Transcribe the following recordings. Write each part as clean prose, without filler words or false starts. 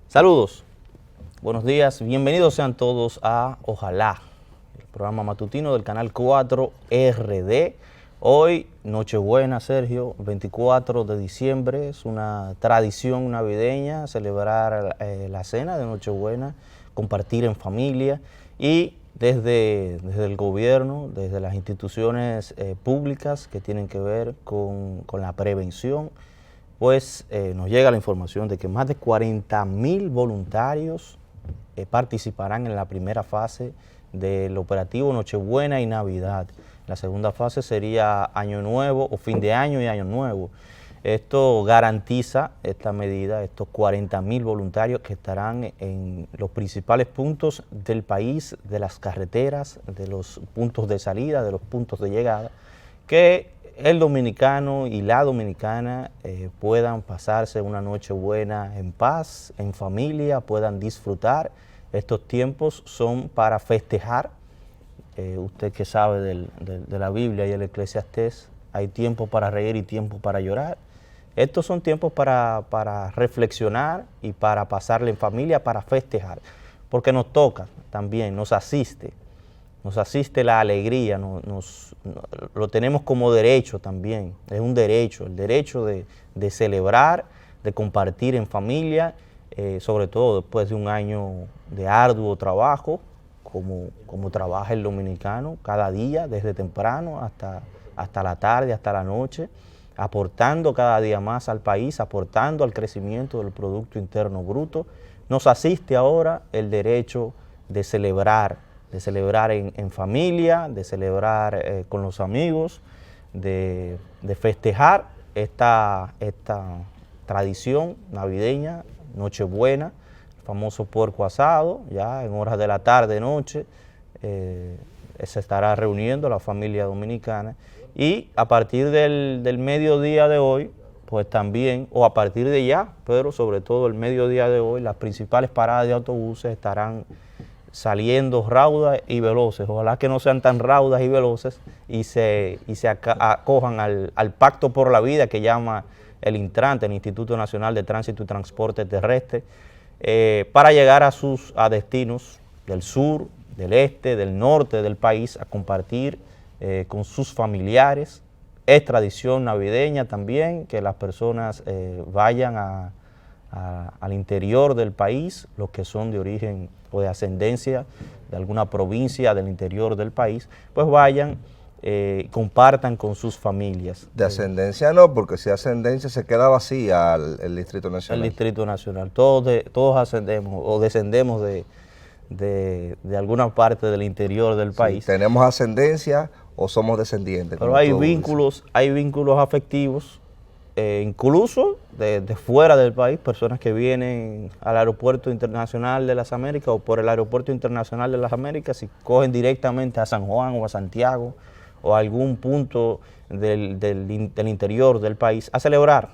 Saludos, buenos días, bienvenidos sean todos a Ojalá, el programa matutino del canal 4 RD. Hoy, Nochebuena, Sergio, 24 de diciembre, es una tradición navideña celebrar la cena de Nochebuena, compartir en familia y desde el gobierno, desde las instituciones públicas que tienen que ver con la prevención, pues nos llega la información de que más de 40.000 voluntarios participarán en la primera fase del operativo Nochebuena y Navidad. La segunda fase sería Año Nuevo o fin de año y Año Nuevo. Esto garantiza, esta medida, estos 40.000 voluntarios que estarán en los principales puntos del país, de las carreteras, de los puntos de salida, de los puntos de llegada, que el dominicano y la dominicana puedan pasarse una noche buena en paz, en familia, puedan disfrutar. Estos tiempos son para festejar. Usted que sabe de la Biblia y el Eclesiastés, hay tiempo para reír y tiempo para llorar. Estos son tiempos para reflexionar y para pasarle en familia, para festejar, porque nos toca también, nos asiste la alegría, lo tenemos como derecho también, es un derecho, el derecho de celebrar, de compartir en familia, sobre todo después de un año de arduo trabajo, como trabaja el dominicano cada día, desde temprano hasta la tarde, hasta la noche, aportando cada día más al país, aportando al crecimiento del Producto Interno Bruto. Nos asiste ahora el derecho de celebrar en familia, de celebrar con los amigos, de festejar esta tradición navideña, Nochebuena, el famoso puerco asado, ya en horas de la tarde, noche, se estará reuniendo la familia dominicana y a partir del mediodía de hoy, pues también, o a partir de ya, pero sobre todo el mediodía de hoy, las principales paradas de autobuses estarán saliendo raudas y veloces. Ojalá que no sean tan raudas y veloces y se acojan al pacto por la vida que llama el Intrante, el Instituto Nacional de Tránsito y Transporte Terrestre, para llegar a destinos del sur, del este, del norte del país, a compartir con sus familiares. Es tradición navideña también que las personas vayan al interior del país, los que son de origen o de ascendencia de alguna provincia del interior del país, pues vayan, compartan con sus familias. De ascendencia no, porque si ascendencia se queda vacía el Distrito Nacional. El Distrito Nacional, todos ascendemos o descendemos de alguna parte del interior del país. Sí, tenemos ascendencia o somos descendientes. Pero hay vínculos afectivos, incluso de fuera del país, personas que vienen al Aeropuerto Internacional de las Américas o por el Aeropuerto Internacional de las Américas y cogen directamente a San Juan o a Santiago o a algún punto del interior del país a celebrar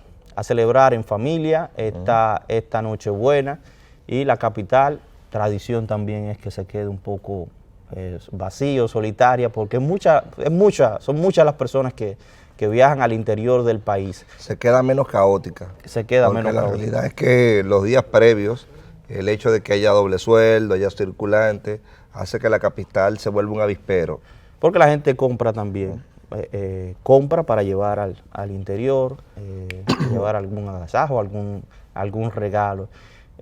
en familia esta Nochebuena. Y la capital, tradición también es que se quede un poco vacío, solitaria, porque son muchas las personas que viajan al interior del país. Se queda menos caótica. La realidad es que los días previos, el hecho de que haya doble sueldo, haya circulante, hace que la capital se vuelva un avispero. Porque la gente compra también, compra para llevar al interior, llevar algún agasajo, algún regalo.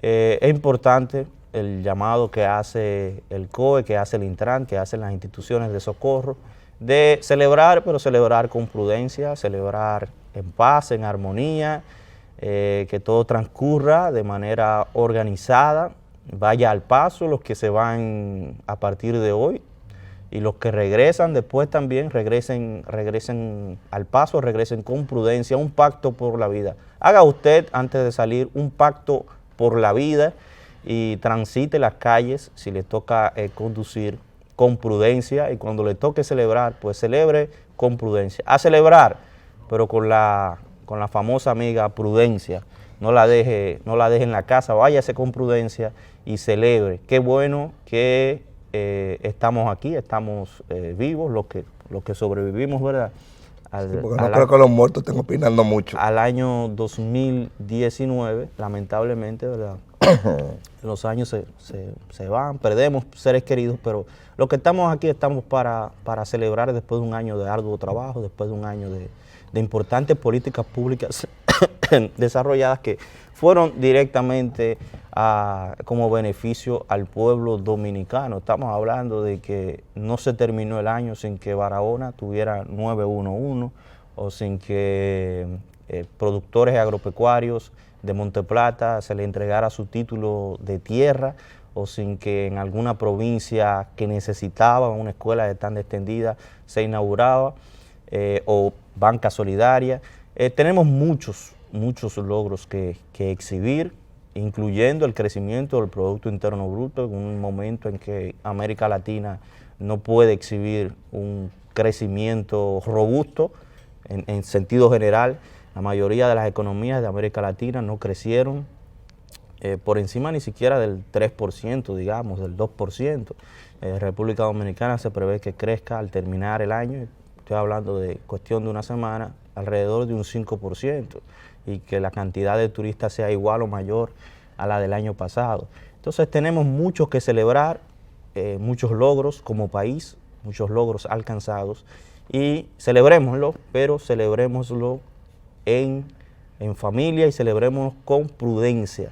Es importante el llamado que hace el COE, que hace el Intran, que hacen las instituciones de socorro, de celebrar, pero celebrar con prudencia, celebrar en paz, en armonía, que todo transcurra de manera organizada, vaya al paso los que se van a partir de hoy y los que regresan después también regresen al paso, regresen con prudencia, un pacto por la vida. Haga usted antes de salir un pacto por la vida y transite las calles si le toca conducir con prudencia, y cuando le toque celebrar, pues celebre con prudencia. A celebrar, pero con la famosa amiga prudencia. No la deje en la casa, váyase con prudencia y celebre. Qué bueno que estamos aquí, estamos vivos, los que sobrevivimos, ¿verdad? Porque no creo que los muertos estén opinando mucho. Al año 2019, lamentablemente, ¿verdad? Los años se van, perdemos seres queridos, pero los que estamos aquí estamos para celebrar después de un año de arduo trabajo, después de un año de importantes políticas públicas desarrolladas que fueron directamente como beneficio al pueblo dominicano. Estamos hablando de que no se terminó el año sin que Barahona tuviera 911 o sin que productores agropecuarios de Monteplata se le entregara su título de tierra, o sin que en alguna provincia que necesitaba una escuela de tan extendida se inauguraba, o banca solidaria. Tenemos muchos logros que exhibir, incluyendo el crecimiento del Producto Interno Bruto, en un momento en que América Latina no puede exhibir un crecimiento robusto en sentido general. La mayoría de las economías de América Latina no crecieron por encima ni siquiera del 3%, digamos, del 2%. República Dominicana se prevé que crezca al terminar el año, estoy hablando de cuestión de una semana, alrededor de un 5%, y que la cantidad de turistas sea igual o mayor a la del año pasado. Entonces tenemos mucho que celebrar, muchos logros como país, muchos logros alcanzados, y celebrémoslo, pero celebrémoslo en familia y celebremos con prudencia.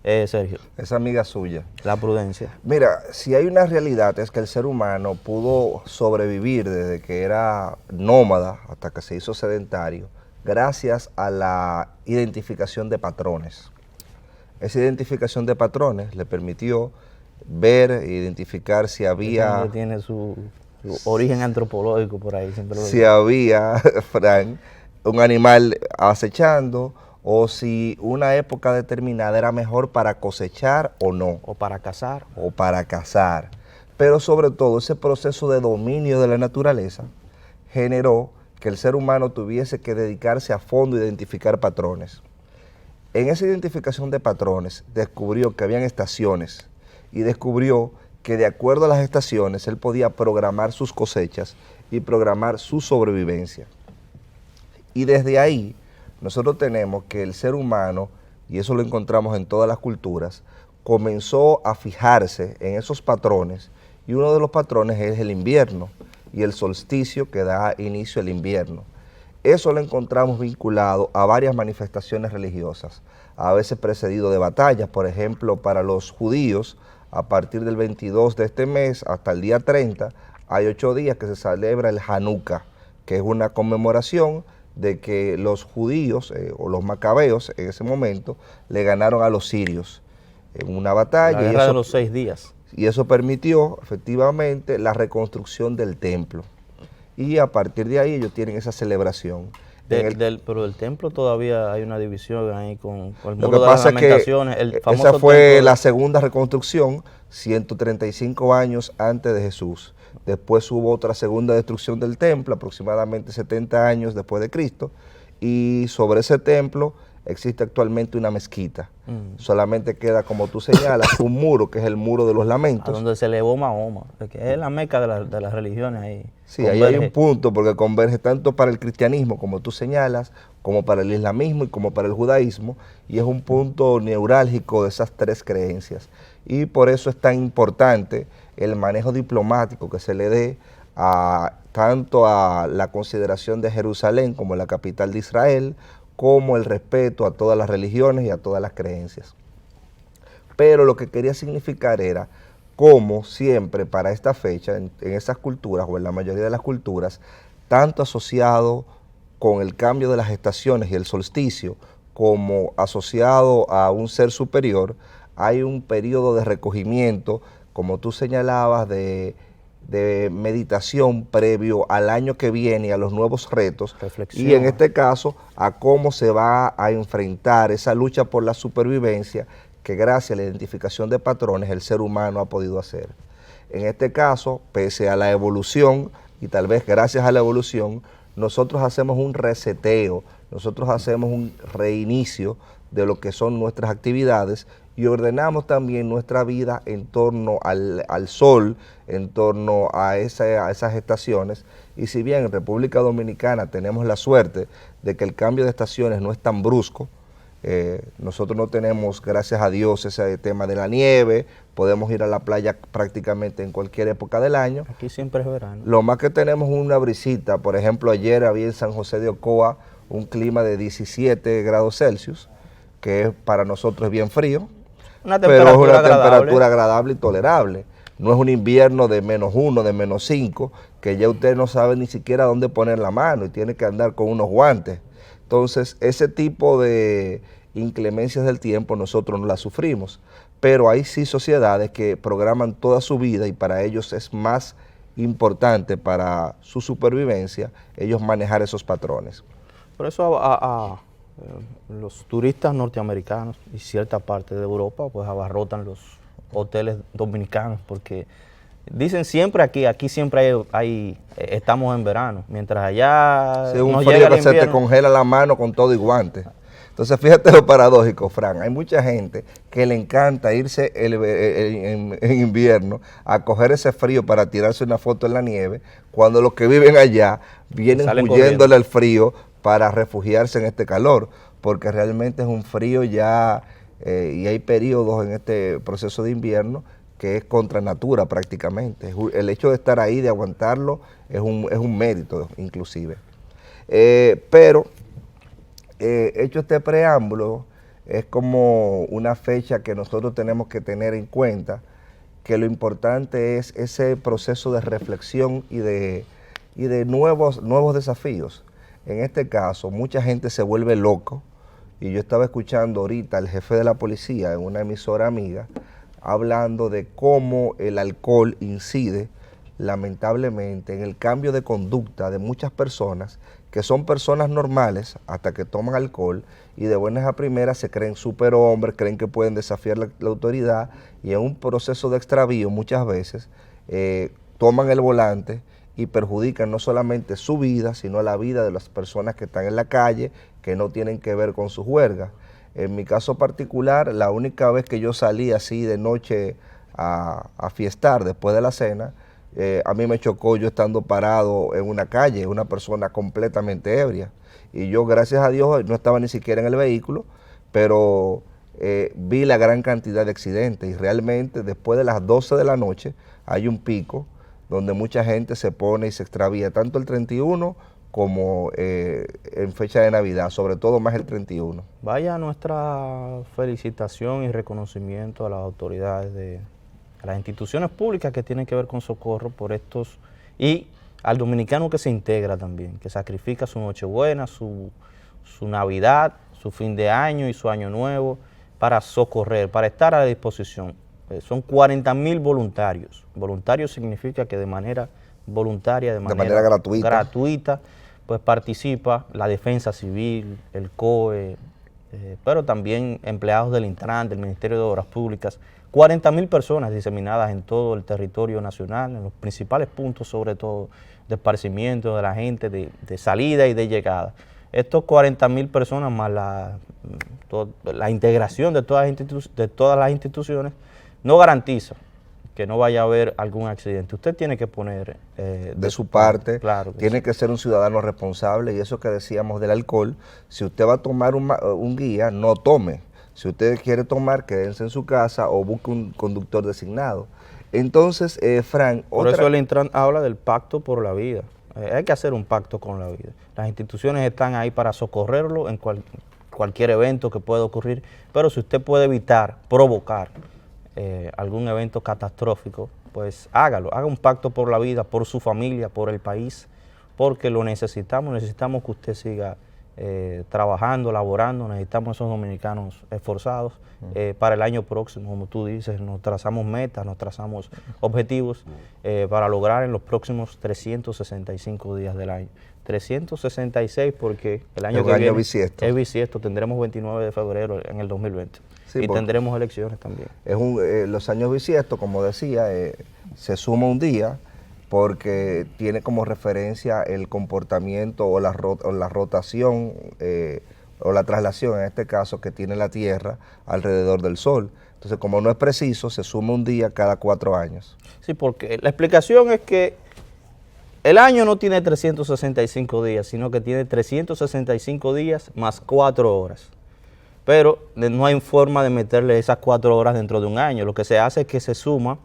Sergio. Es amiga suya. La prudencia. Mira, si hay una realidad es que el ser humano pudo sobrevivir desde que era nómada hasta que se hizo sedentario gracias a la identificación de patrones. Esa identificación de patrones le permitió ver e identificar si había... Tiene su origen antropológico por ahí. Si había, Frank, un animal acechando, o si una época determinada era mejor para cosechar o no. O para cazar. O para cazar. Pero sobre todo ese proceso de dominio de la naturaleza generó que el ser humano tuviese que dedicarse a fondo a identificar patrones. En esa identificación de patrones descubrió que habían estaciones y descubrió que de acuerdo a las estaciones él podía programar sus cosechas y programar su sobrevivencia. Y desde ahí nosotros tenemos que el ser humano, y eso lo encontramos en todas las culturas, comenzó a fijarse en esos patrones, y uno de los patrones es el invierno y el solsticio que da inicio al invierno. Eso lo encontramos vinculado a varias manifestaciones religiosas, a veces precedido de batallas. Por ejemplo, para los judíos, a partir del 22 de este mes hasta el día 30, hay 8 días que se celebra el Hanukkah, que es una conmemoración de que los judíos o los macabeos en ese momento le ganaron a los sirios en una batalla. La guerra de los 6 días. Y eso permitió efectivamente la reconstrucción del templo. Y a partir de ahí ellos tienen esa celebración. Pero del templo todavía hay una división ahí con el muro lo que pasa de las Lamentaciones. Es que esa fue la segunda reconstrucción, 135 años antes de Jesús. Después hubo otra segunda destrucción del templo, aproximadamente 70 años después de Cristo, y sobre ese templo existe actualmente una mezquita. Solamente queda, como tú señalas, un muro, que es el muro de los lamentos. A donde se elevó Mahoma, que es la meca de las religiones ahí. Sí, ahí hay un punto, porque converge tanto para el cristianismo, como tú señalas, como para el islamismo y como para el judaísmo, y es un punto neurálgico de esas tres creencias. Y por eso es tan importante el manejo diplomático que se le dé tanto a la consideración de Jerusalén como la capital de Israel, como el respeto a todas las religiones y a todas las creencias. Pero lo que quería significar era cómo siempre para esta fecha, en esas culturas o en la mayoría de las culturas, tanto asociado con el cambio de las estaciones y el solsticio, como asociado a un ser superior, hay un periodo de recogimiento, como tú señalabas, de meditación previo al año que viene, a los nuevos retos, reflexión, y en este caso a cómo se va a enfrentar esa lucha por la supervivencia que gracias a la identificación de patrones el ser humano ha podido hacer. En este caso, pese a la evolución, y tal vez gracias a la evolución, nosotros hacemos un reseteo, nosotros hacemos un reinicio de lo que son nuestras actividades y ordenamos también nuestra vida en torno al sol, en torno a esas estaciones. Y si bien en República Dominicana tenemos la suerte de que el cambio de estaciones no es tan brusco, Nosotros no tenemos, gracias a Dios, ese tema de la nieve, podemos ir a la playa prácticamente en cualquier época del año. Aquí siempre es verano. Lo más que tenemos es una brisita. Por ejemplo, ayer había en San José de Ocoa un clima de 17 grados Celsius, que para nosotros es bien frío, pero es una temperatura agradable y tolerable. No es un invierno de -1, de -5, que ya usted no sabe ni siquiera dónde poner la mano y tiene que andar con unos guantes. Entonces, ese tipo de inclemencias del tiempo nosotros no las sufrimos, pero hay sí sociedades que programan toda su vida y para ellos es más importante para su supervivencia ellos manejar esos patrones. Por eso los turistas norteamericanos y cierta parte de Europa pues abarrotan los hoteles dominicanos porque dicen siempre aquí siempre estamos en verano, mientras allá sí, un frío que se te congela la mano con todo y guantes. Entonces fíjate lo paradójico, Fran, hay mucha gente que le encanta irse en invierno a coger ese frío para tirarse una foto en la nieve, cuando los que viven allá vienen huyéndole al frío para refugiarse en este calor, porque realmente es un frío ya y hay periodos en este proceso de invierno que es contra natura prácticamente. El hecho de estar ahí, de aguantarlo, es un mérito inclusive. Pero hecho este preámbulo, es como una fecha que nosotros tenemos que tener en cuenta, que lo importante es ese proceso de reflexión y de nuevos desafíos. En este caso, mucha gente se vuelve loco, y yo estaba escuchando ahorita al jefe de la policía en una emisora amiga, hablando de cómo el alcohol incide lamentablemente en el cambio de conducta de muchas personas que son personas normales hasta que toman alcohol y de buenas a primeras se creen superhombres, creen que pueden desafiar la autoridad y en un proceso de extravío muchas veces toman el volante y perjudican no solamente su vida, sino la vida de las personas que están en la calle, que no tienen que ver con sus huelgas. En mi caso particular, la única vez que yo salí así de noche a fiestar después de la cena, a mí me chocó yo estando parado en una calle, una persona completamente ebria. Y yo, gracias a Dios, no estaba ni siquiera en el vehículo, pero vi la gran cantidad de accidentes y realmente después de las 12 de la noche hay un pico donde mucha gente se pone y se extravía, tanto el 31 como en fecha de Navidad, sobre todo más el 31. Vaya nuestra felicitación y reconocimiento a las autoridades a las instituciones públicas que tienen que ver con socorro por estos, y al dominicano que se integra también, que sacrifica su Nochebuena, su Navidad, su fin de año y su Año Nuevo para socorrer, para estar a la disposición. Son 40.000 voluntarios. Voluntarios significa que de manera voluntaria, de manera gratuita, pues participa la Defensa Civil, el COE, pero también empleados del Intran, del Ministerio de Obras Públicas, 40.000 personas diseminadas en todo el territorio nacional, en los principales puntos sobre todo de esparcimiento de la gente, de salida y de llegada. Estos 40.000 personas más la integración de todas las instituciones no garantiza que no vaya a haber algún accidente. Usted tiene que poner de su parte, claro tiene que ser un ciudadano responsable, y eso que decíamos del alcohol, si usted va a tomar un guía, no tome. Si usted quiere tomar, quédense en su casa o busque un conductor designado. Entonces, Frank, por eso el Intran habla del pacto por la vida. Hay que hacer un pacto con la vida. Las instituciones están ahí para socorrerlo en cualquier evento que pueda ocurrir, pero si usted puede evitar provocar algún evento catastrófico, pues hágalo, haga un pacto por la vida, por su familia, por el país, porque lo necesitamos que usted siga trabajando, laborando, necesitamos esos dominicanos esforzados para el año próximo, como tú dices, nos trazamos metas, nos trazamos objetivos para lograr en los próximos 365 días del año. 366 porque el año que viene es bisiesto, tendremos 29 de febrero en el 2020 y tendremos elecciones también. Los años bisiestos, como decía, se suma un día, porque tiene como referencia el comportamiento o la rotación o la traslación, en este caso, que tiene la Tierra alrededor del Sol. Entonces, como no es preciso, se suma un día cada 4 años. Sí, porque la explicación es que el año no tiene 365 días, sino que tiene 365 días más 4 horas. pero no hay forma de meterle esas 4 horas dentro de un año. Lo que se hace es que se suma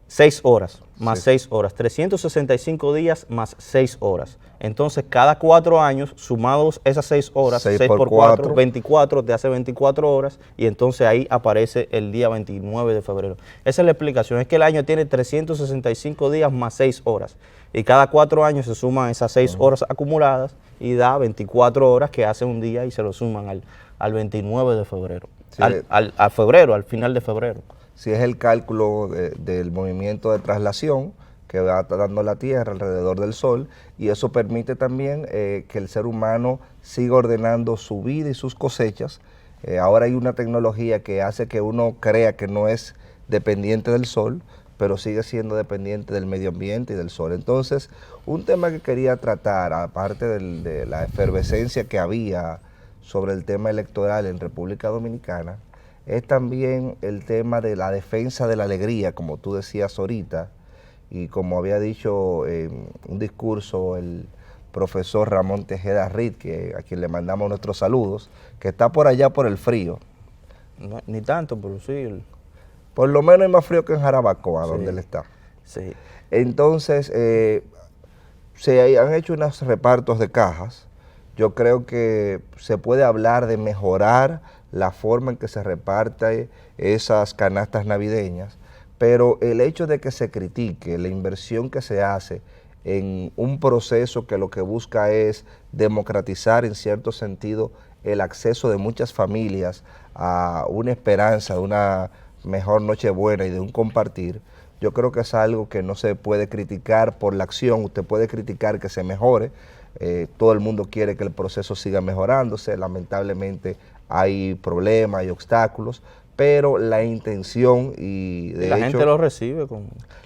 6 horas más 6 horas, 365 días más 6 horas. Entonces, cada 4 años, sumados esas 6 horas, 6 por 4, 24, te hace 24 horas, y entonces ahí aparece el día 29 de febrero. Esa es la explicación, es que el año tiene 365 días más 6 horas, y cada 4 años se suman esas 6 horas acumuladas, y da 24 horas que hace un día, y se lo suman al 29 de febrero, sí, al febrero, al final de febrero. Si es el cálculo del movimiento de traslación que va dando la Tierra alrededor del Sol, y eso permite también que el ser humano siga ordenando su vida y sus cosechas. Ahora hay una tecnología que hace que uno crea que no es dependiente del Sol, pero sigue siendo dependiente del medio ambiente y del Sol. Entonces, un tema que quería tratar, aparte de la efervescencia que había sobre el tema electoral en República Dominicana, es también el tema de la defensa de la alegría, como tú decías ahorita, y como había dicho en un discurso el profesor Ramón Tejeda Reed, a quien le mandamos nuestros saludos, que está por allá por el frío. No, ni tanto, pero sí. Por lo menos hay más frío que en Jarabacoa, sí, donde él está. Sí. Entonces, se han hecho unos repartos de cajas. Yo creo que se puede hablar de mejorar la forma en que se reparten esas canastas navideñas, pero el hecho de que se critique la inversión que se hace en un proceso que lo que busca es democratizar en cierto sentido el acceso de muchas familias a una esperanza, de una mejor Nochebuena y de un compartir, yo creo que es algo que no se puede criticar por la acción. Usted puede criticar que se mejore, todo el mundo quiere que el proceso siga mejorándose, lamentablemente hay problemas, hay obstáculos, pero la intención y de la hecho, gente lo recibe.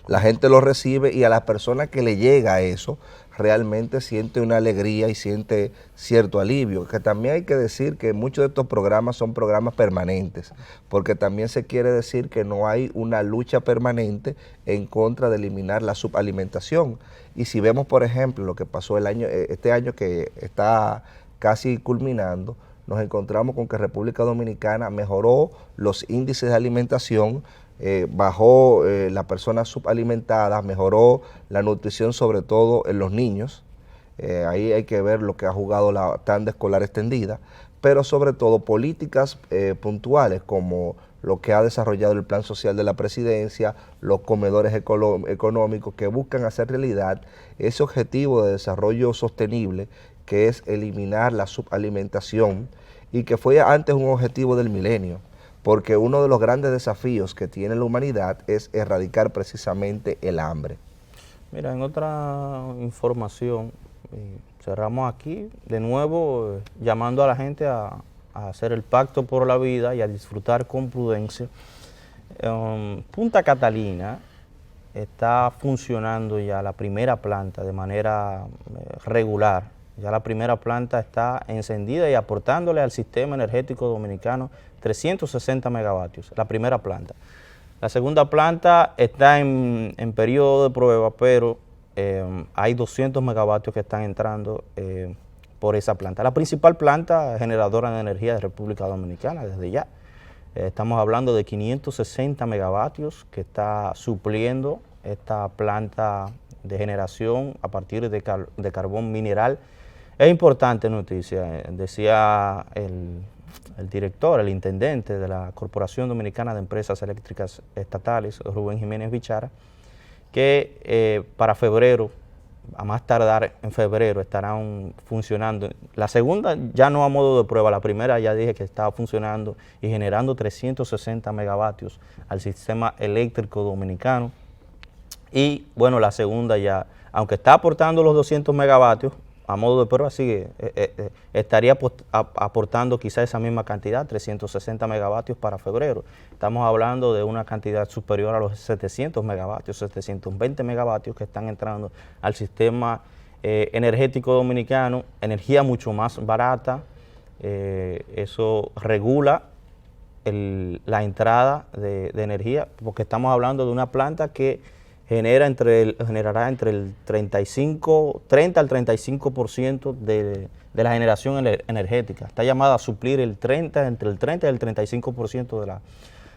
La gente lo recibe, y a la persona que le llega eso realmente siente una alegría y siente cierto alivio. Que también hay que decir que muchos de estos programas son programas permanentes, porque también se quiere decir que no hay una lucha permanente en contra de eliminar la subalimentación. Y si vemos, por ejemplo, lo que pasó este año que está casi culminando, nos encontramos con que República Dominicana mejoró los índices de alimentación, bajó la persona subalimentada, mejoró la nutrición, sobre todo en los niños. Ahí hay que ver lo que ha jugado la tanda escolar extendida, pero sobre todo políticas puntuales como lo que ha desarrollado el Plan Social de la Presidencia, los comedores económicos que buscan hacer realidad ese objetivo de desarrollo sostenible, que es eliminar la subalimentación, y que fue antes un objetivo del milenio, porque uno de los grandes desafíos que tiene la humanidad es erradicar precisamente el hambre. Mira, en otra información, cerramos aquí, de nuevo llamando a la gente a hacer el pacto por la vida y a disfrutar con prudencia. Punta Catalina está funcionando ya la primera planta de manera regular. Ya la primera planta está encendida y aportándole al sistema energético dominicano 360 megavatios, la primera planta. La segunda planta está en periodo de prueba, pero hay 200 megavatios que están entrando por esa planta. La principal planta generadora de energía de República Dominicana desde ya. Estamos hablando de 560 megavatios que está supliendo esta planta de generación a partir de carbón mineral. Es importante noticia, decía el director, el intendente de la Corporación Dominicana de Empresas Eléctricas Estatales, Rubén Jiménez Bichara, que para febrero, a más tardar en febrero, estarán funcionando. La segunda ya no a modo de prueba, la primera ya dije que estaba funcionando y generando 360 megavatios al sistema eléctrico dominicano. Y bueno, la segunda ya, aunque está aportando los 200 megavatios, a modo de prueba sigue, estaría aportando quizá esa misma cantidad, 360 megavatios para febrero. Estamos hablando de una cantidad superior a los 700 megavatios, 720 megavatios que están entrando al sistema energético dominicano, energía mucho más barata. Eso regula la entrada de energía, porque estamos hablando de una planta que generará entre el 30 al 35% de la generación energética. Está llamada a suplir entre el 30 y el 35%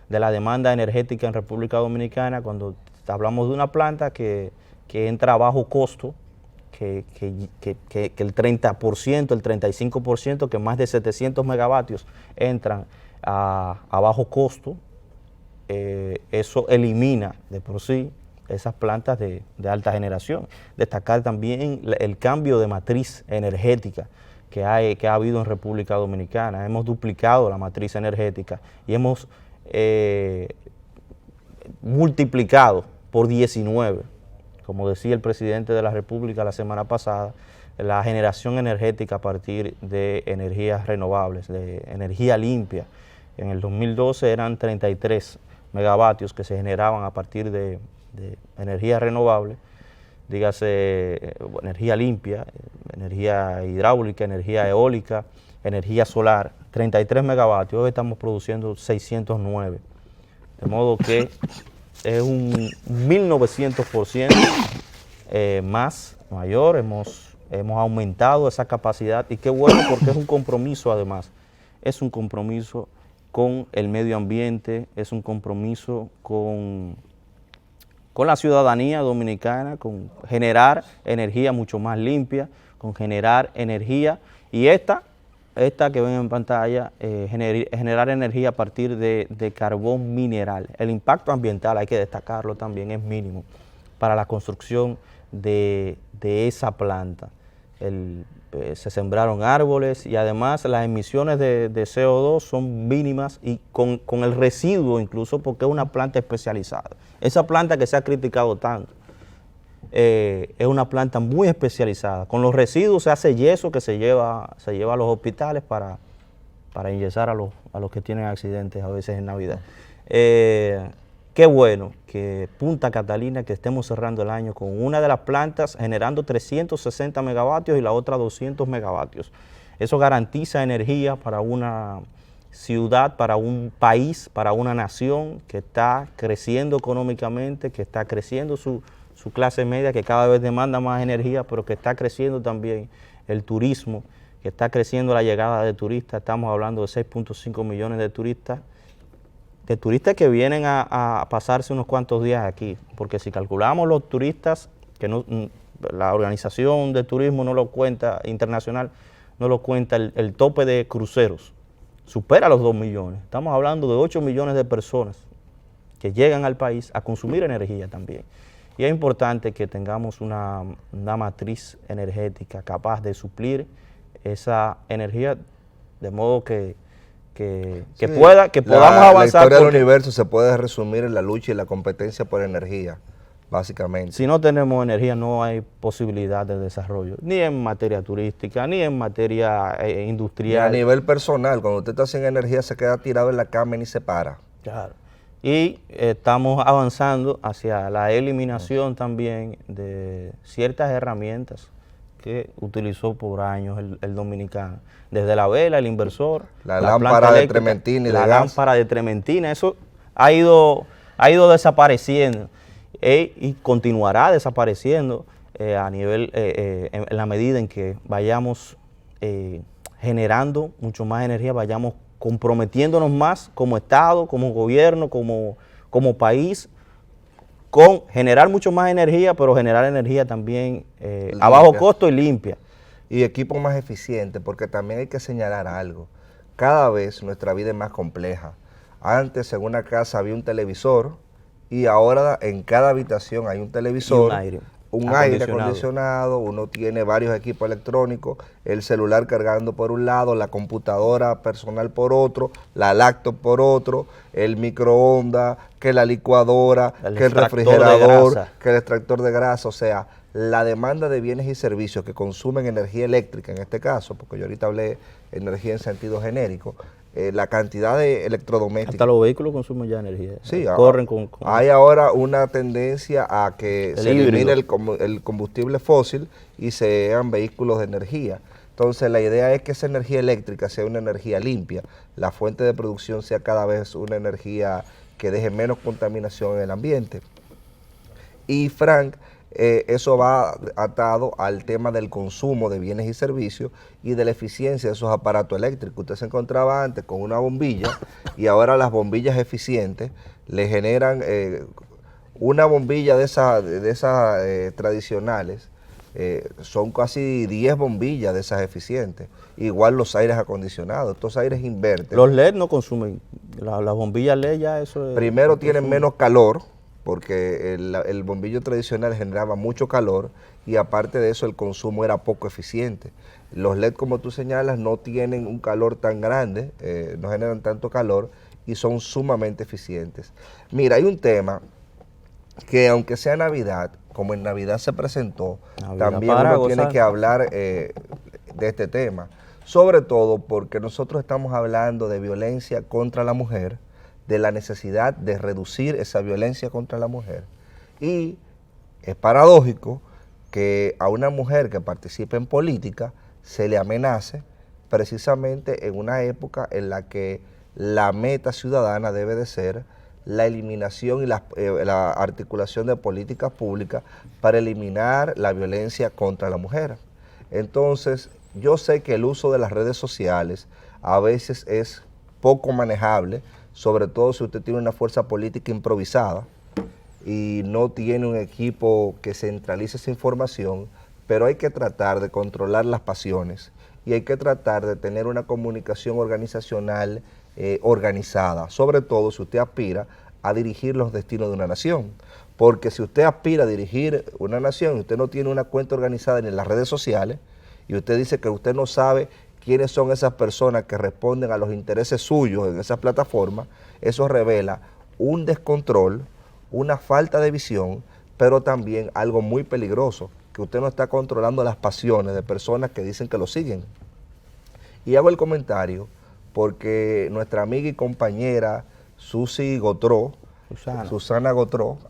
de la demanda energética en República Dominicana, cuando hablamos de una planta que entra a bajo costo, que el 30%, el 35%, que más de 700 megavatios entran a bajo costo. Eso elimina de por sí esas plantas de alta generación. Destacar también el cambio de matriz energética que ha habido en República Dominicana. Hemos duplicado la matriz energética y hemos multiplicado por 19, como decía el presidente de la República la semana pasada, la generación energética a partir de energías renovables, de energía limpia. En el 2012 eran 33 megavatios que se generaban a partir de energía renovable, dígase energía limpia, energía hidráulica, energía eólica, energía solar, 33 megavatios. Hoy estamos produciendo 609, de modo que es un 1900% más mayor. Hemos aumentado esa capacidad, y qué bueno, porque es un compromiso. Además, es un compromiso con el medio ambiente, es un compromiso con la ciudadanía dominicana, con generar energía mucho más limpia, con generar energía, y esta que ven en pantalla, generar energía a partir de carbón mineral. El impacto ambiental, hay que destacarlo también, es mínimo para la construcción de esa planta. Se sembraron árboles, y además las emisiones de CO2 son mínimas, y con el residuo incluso, porque es una planta especializada. Esa planta que se ha criticado tanto es una planta muy especializada. Con los residuos se hace yeso que se lleva a los hospitales para enyesar a los que tienen accidentes a veces en Navidad. Qué bueno que Punta Catalina, que estemos cerrando el año con una de las plantas generando 360 megavatios y la otra 200 megavatios. Eso garantiza energía para una ciudad, para un país, para una nación que está creciendo económicamente, que está creciendo su clase media, que cada vez demanda más energía, pero que está creciendo también el turismo, que está creciendo la llegada de turistas. Estamos hablando de 6.5 millones de turistas que vienen a pasarse unos cuantos días aquí, porque si calculamos los turistas, la Organización de Turismo no lo cuenta, internacional, no lo cuenta, el tope de cruceros supera los 2 millones. Estamos hablando de 8 millones de personas que llegan al país a consumir energía también. Y es importante que tengamos una matriz energética capaz de suplir esa energía, de modo que podamos avanzar. La historia del universo se puede resumir en la lucha y la competencia por energía, básicamente. Si no tenemos energía, no hay posibilidad de desarrollo, ni en materia turística, ni en materia industrial. Y a nivel personal, cuando usted está sin energía, se queda tirado en la cama y ni se para. Claro. Y estamos avanzando hacia la eliminación también de ciertas herramientas que utilizó por años el dominicano. Desde la vela, el inversor, la lámpara de trementina y la lámpara de trementina, eso ha ido desapareciendo y continuará desapareciendo a nivel, en la medida en que vayamos generando mucho más energía, vayamos comprometiéndonos más como Estado, como gobierno, como país, con generar mucho más energía, pero generar energía también a bajo costo y limpia. Y equipo más eficiente, porque también hay que señalar algo. Cada vez nuestra vida es más compleja. Antes en una casa había un televisor, y ahora en cada habitación hay un televisor, un aire acondicionado, uno tiene varios equipos electrónicos, el celular cargando por un lado, la computadora personal por otro, la laptop por otro, el microondas, que la licuadora, que el refrigerador, que el extractor de grasa. O sea, la demanda de bienes y servicios que consumen energía eléctrica, en este caso, porque yo ahorita hablé energía en sentido genérico, la cantidad de electrodomésticos. Hasta los vehículos consumen ya energía. Sí, corren hay ahora una tendencia a que se elimine el combustible fósil y sean vehículos de energía. Entonces la idea es que esa energía eléctrica sea una energía limpia, la fuente de producción sea cada vez una energía que deje menos contaminación en el ambiente. Y Frank, eso va atado al tema del consumo de bienes y servicios y de la eficiencia de esos aparatos eléctricos. Usted se encontraba antes con una bombilla y ahora las bombillas eficientes le generan una bombilla de esas tradicionales. Son casi 10 bombillas de esas eficientes. Igual los aires acondicionados, estos aires inverten. Los LED no consumen, las bombillas LED ya eso es... Primero tienen menos calor, porque el bombillo tradicional generaba mucho calor y aparte de eso el consumo era poco eficiente. Los LED, como tú señalas, no tienen un calor tan grande, no generan tanto calor y son sumamente eficientes. Mira, hay un tema que aunque sea Navidad, como en Navidad se presentó, también uno tiene que hablar de este tema, sobre todo porque nosotros estamos hablando de violencia contra la mujer, de la necesidad de reducir esa violencia contra la mujer. Y es paradójico que a una mujer que participe en política se le amenace precisamente en una época en la que la meta ciudadana debe de ser la eliminación y la articulación de políticas públicas para eliminar la violencia contra la mujer. Entonces, yo sé que el uso de las redes sociales a veces es poco manejable, sobre todo si usted tiene una fuerza política improvisada y no tiene un equipo que centralice esa información, pero hay que tratar de controlar las pasiones y hay que tratar de tener una comunicación organizacional organizada, sobre todo si usted aspira a dirigir los destinos de una nación. Porque si usted aspira a dirigir una nación y usted no tiene una cuenta organizada en las redes sociales y usted dice que usted no sabe quiénes son esas personas que responden a los intereses suyos en esas plataformas, eso revela un descontrol, una falta de visión, pero también algo muy peligroso, que usted no está controlando las pasiones de personas que dicen que lo siguen. Y hago el comentario porque nuestra amiga y compañera Susana Gotró,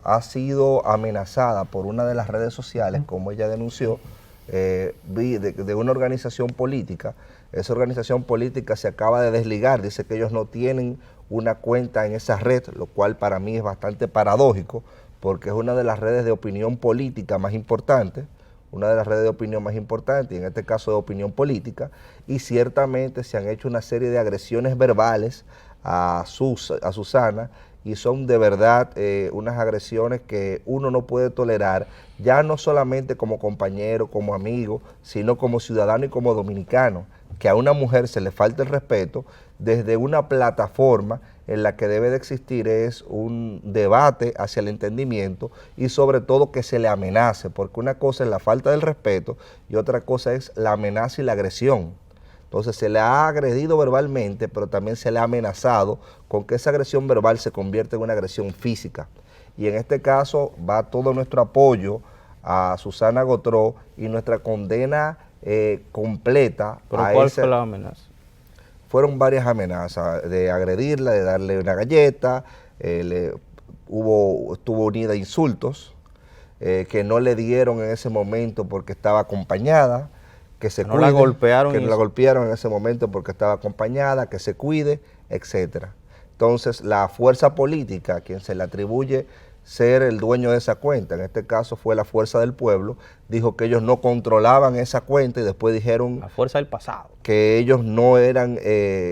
ha sido amenazada por una de las redes sociales, como ella denunció, de una organización política. Esa organización política se acaba de desligar, dice que ellos no tienen una cuenta en esa red, lo cual para mí es bastante paradójico, porque es una de las redes de opinión política más importantes, y en este caso de opinión política, y ciertamente se han hecho una serie de agresiones verbales a Susana, y son de verdad unas agresiones que uno no puede tolerar, ya no solamente como compañero, como amigo, sino como ciudadano y como dominicano, que a una mujer se le falte el respeto desde una plataforma en la que debe de existir es un debate hacia el entendimiento y sobre todo que se le amenace, porque una cosa es la falta del respeto y otra cosa es la amenaza y la agresión. Entonces se le ha agredido verbalmente, pero también se le ha amenazado con que esa agresión verbal se convierta en una agresión física. Y en este caso va todo nuestro apoyo a Susana Gotró y nuestra condena completa. ¿Pero cuál fue la amenaza? Fueron varias amenazas de agredirla, de darle una galleta, estuvo unida a insultos que no le dieron en ese momento porque estaba acompañada, que se cuide, la golpearon, que no la golpearon en ese momento porque estaba acompañada, que se cuide, etcétera. Entonces, la fuerza política, a quien se le atribuye ser el dueño de esa cuenta, en este caso fue la Fuerza del Pueblo, dijo que ellos no controlaban esa cuenta y después dijeron... La Fuerza del Pasado. Que ellos no eran,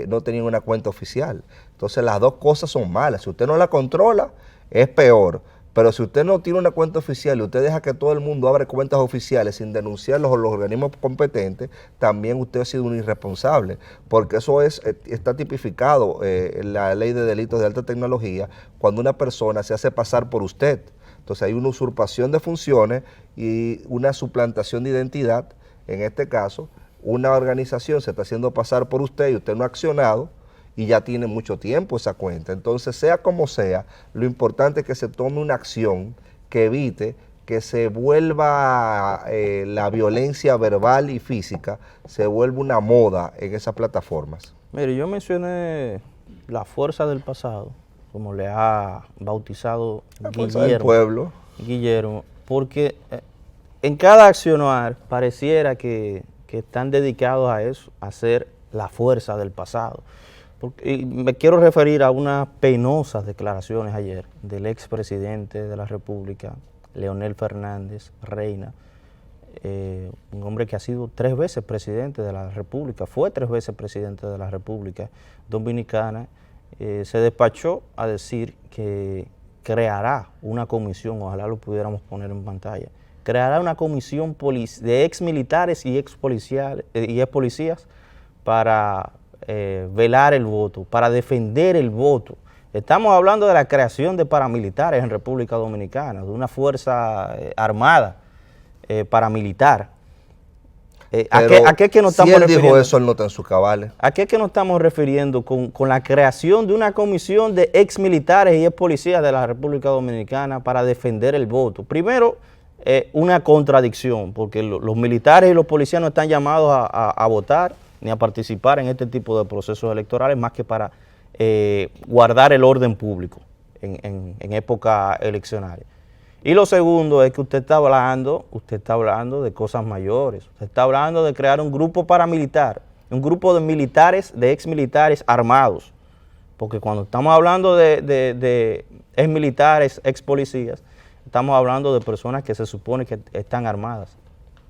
no tenían una cuenta oficial. Entonces, las dos cosas son malas. Si usted no la controla, es peor. Pero si usted no tiene una cuenta oficial y usted deja que todo el mundo abra cuentas oficiales sin denunciarlos a los organismos competentes, también usted ha sido un irresponsable, porque eso está tipificado en la Ley de Delitos de Alta Tecnología, cuando una persona se hace pasar por usted. Entonces hay una usurpación de funciones y una suplantación de identidad. En este caso, una organización se está haciendo pasar por usted y usted no ha accionado, y ya tiene mucho tiempo esa cuenta. Entonces, sea como sea, lo importante es que se tome una acción que evite que se vuelva la violencia verbal y física, se vuelva una moda en esas plataformas. Mire, yo mencioné la Fuerza del Pasado, como le ha bautizado Guillermo, porque en cada accionar pareciera que están dedicados a eso, a ser la fuerza del pasado. Y me quiero referir a unas penosas declaraciones ayer del expresidente de la República, Leonel Fernández Reina, un hombre que ha sido 3 veces presidente de la República, fue 3 veces presidente de la República Dominicana, se despachó a decir que creará una comisión, ojalá lo pudiéramos poner en pantalla, creará una comisión de ex militares y ex policías para velar el voto, para defender el voto. Estamos hablando de la creación de paramilitares en República Dominicana, de una fuerza armada paramilitar. ¿A qué es que nos estamos refiriendo? Si él dijo eso, él no está en sus cabales. ¿A qué es que nos estamos refiriendo con la creación de una comisión de ex militares y ex policías de la República Dominicana para defender el voto? Primero, una contradicción, porque los militares y los policías no están llamados a votar ni a participar en este tipo de procesos electorales más que para guardar el orden público en época eleccionaria. Y lo segundo es que usted está hablando de cosas mayores. Usted está hablando de crear un grupo paramilitar, un grupo de militares, de ex militares armados. Porque cuando estamos hablando de ex militares, ex policías, estamos hablando de personas que se supone que están armadas.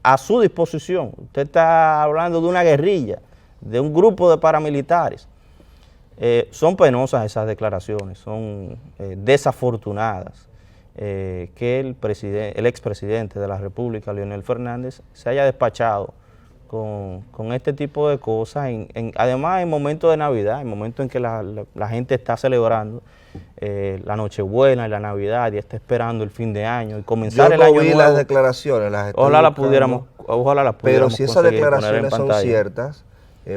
A su disposición. Usted está hablando de una guerrilla, de un grupo de paramilitares. Son penosas esas declaraciones, son desafortunadas. Que el expresidente de la República, Leonel Fernández, se haya despachado con este tipo de cosas, además en momentos de Navidad, en momentos en que la gente está celebrando la Nochebuena y la Navidad y está esperando el fin de año y comenzar el año nuevo. Yo no vi las declaraciones, las estoy ojalá las buscando, pudiéramos pero si esas declaraciones son pantalla. ciertas,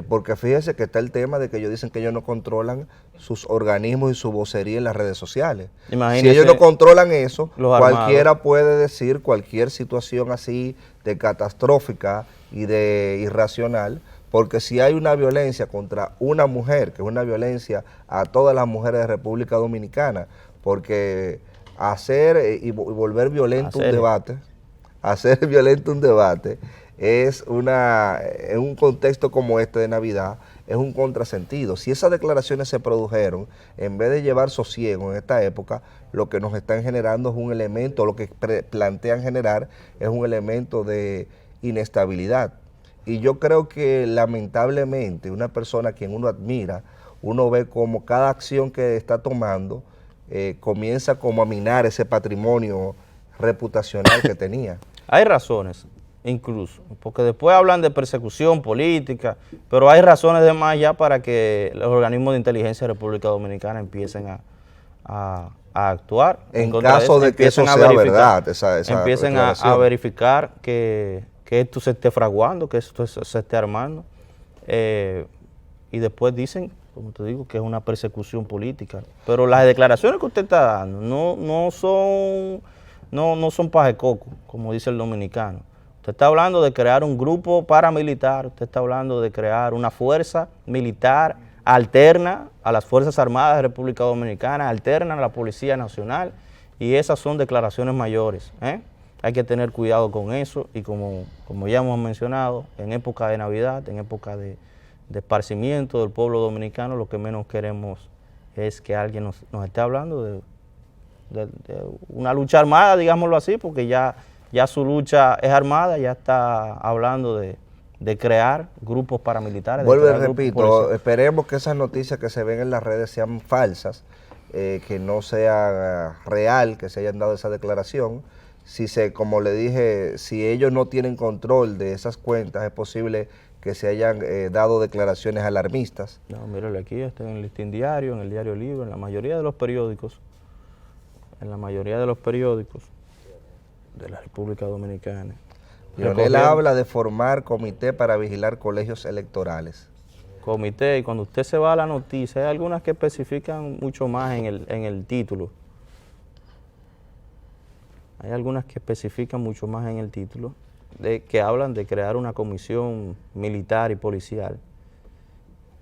porque fíjese que está el tema de que ellos dicen que ellos no controlan sus organismos y su vocería en las redes sociales. Si ellos no controlan eso, cualquiera puede decir cualquier situación así de catastrófica y de irracional, porque si hay una violencia contra una mujer, que es una violencia a todas las mujeres de República Dominicana, porque hacer y volver violento un debate, hacer violento un debate, en un contexto como este de Navidad, es un contrasentido. Si esas declaraciones se produjeron, en vez de llevar sosiego en esta época, lo que nos están generando es un elemento, lo que plantean generar es un elemento de inestabilidad. Y yo creo que lamentablemente una persona a quien uno admira, uno ve como cada acción que está tomando comienza como a minar ese patrimonio reputacional que tenía. Hay razones. Incluso, porque después hablan de persecución política, pero hay razones de más ya para que los organismos de inteligencia de República Dominicana empiecen a actuar. En caso de que eso sea verdad, empiecen a verificar que esto se esté fraguando, que esto se esté armando, y después dicen, como te digo, que es una persecución política. Pero las declaraciones que usted está dando no son paje coco, como dice el dominicano. Usted está hablando de crear un grupo paramilitar, usted está hablando de crear una fuerza militar alterna a las Fuerzas Armadas de República Dominicana, alterna a la Policía Nacional, y esas son declaraciones mayores. Hay que tener cuidado con eso, y como ya hemos mencionado, en época de Navidad, en época de esparcimiento del pueblo dominicano, lo que menos queremos es que alguien nos esté hablando de una lucha armada, digámoslo así, porque ya su lucha es armada, ya está hablando de crear grupos paramilitares. Vuelvo y repito, esperemos que esas noticias que se ven en las redes sean falsas, que no sea real, que se hayan dado esa declaración. Como le dije, si ellos no tienen control de esas cuentas, es posible que se hayan dado declaraciones alarmistas. No, mírale aquí, está en el Listín Diario, en el Diario Libre, en la mayoría de los periódicos. De la República Dominicana. Leonel habla de formar comité para vigilar colegios electorales. Comité, y cuando usted se va a la noticia, hay algunas que especifican mucho más en el título. Hay algunas que especifican mucho más en el título, que hablan de crear una comisión militar y policial,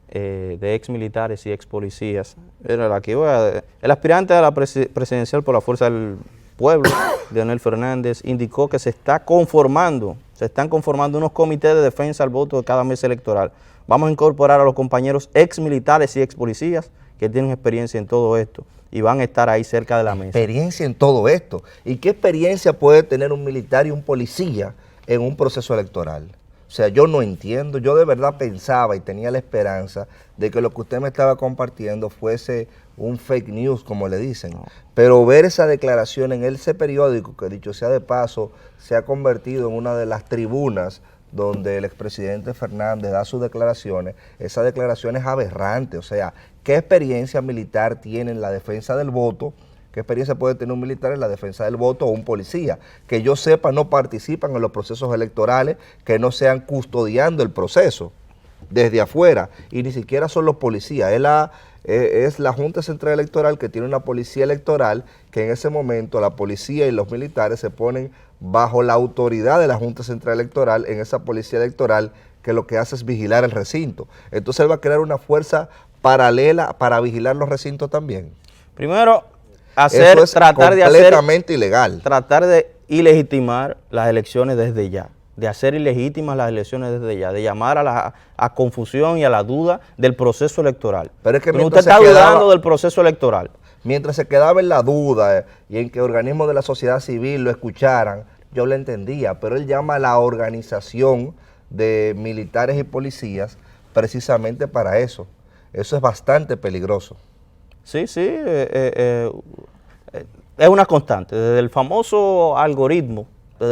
de ex militares y ex policías. El aspirante a la presidencial por la Fuerza del Pueblo, Leonel Fernández, indicó que se están conformando unos comités de defensa al voto de cada mes electoral. Vamos a incorporar a los compañeros ex militares y ex policías que tienen experiencia en todo esto y van a estar ahí cerca de la mesa. Experiencia en todo esto. ¿Y qué experiencia puede tener un militar y un policía en un proceso electoral? O sea, yo no entiendo, yo de verdad pensaba y tenía la esperanza de que lo que usted me estaba compartiendo fuese un fake news, como le dicen. No. Pero ver esa declaración en ese periódico, que dicho sea de paso, se ha convertido en una de las tribunas donde el expresidente Fernández da sus declaraciones, esa declaración es aberrante. O sea, ¿qué experiencia militar tiene en la defensa del voto? ¿Qué experiencia puede tener un militar en la defensa del voto o un policía? Que yo sepa, no participan en los procesos electorales, que no sean custodiando el proceso desde afuera, y ni siquiera son los policías, es la Junta Central Electoral, que tiene una policía electoral, que en ese momento la policía y los militares se ponen bajo la autoridad de la Junta Central Electoral en esa policía electoral, que lo que hace es vigilar el recinto. Entonces él va a crear una fuerza paralela para vigilar los recintos también. Primero, eso es completamente ilegal. Tratar de ilegitimar las elecciones desde ya, de hacer ilegítimas las elecciones desde ya, de llamar a confusión y a la duda del proceso electoral. Pero es que usted está dudando del proceso electoral. Mientras se quedaba en la duda y en que organismos de la sociedad civil lo escucharan, yo lo entendía, pero él llama a la organización de militares y policías precisamente para eso. Eso es bastante peligroso. Sí, sí, es una constante, desde el famoso algoritmo. Lo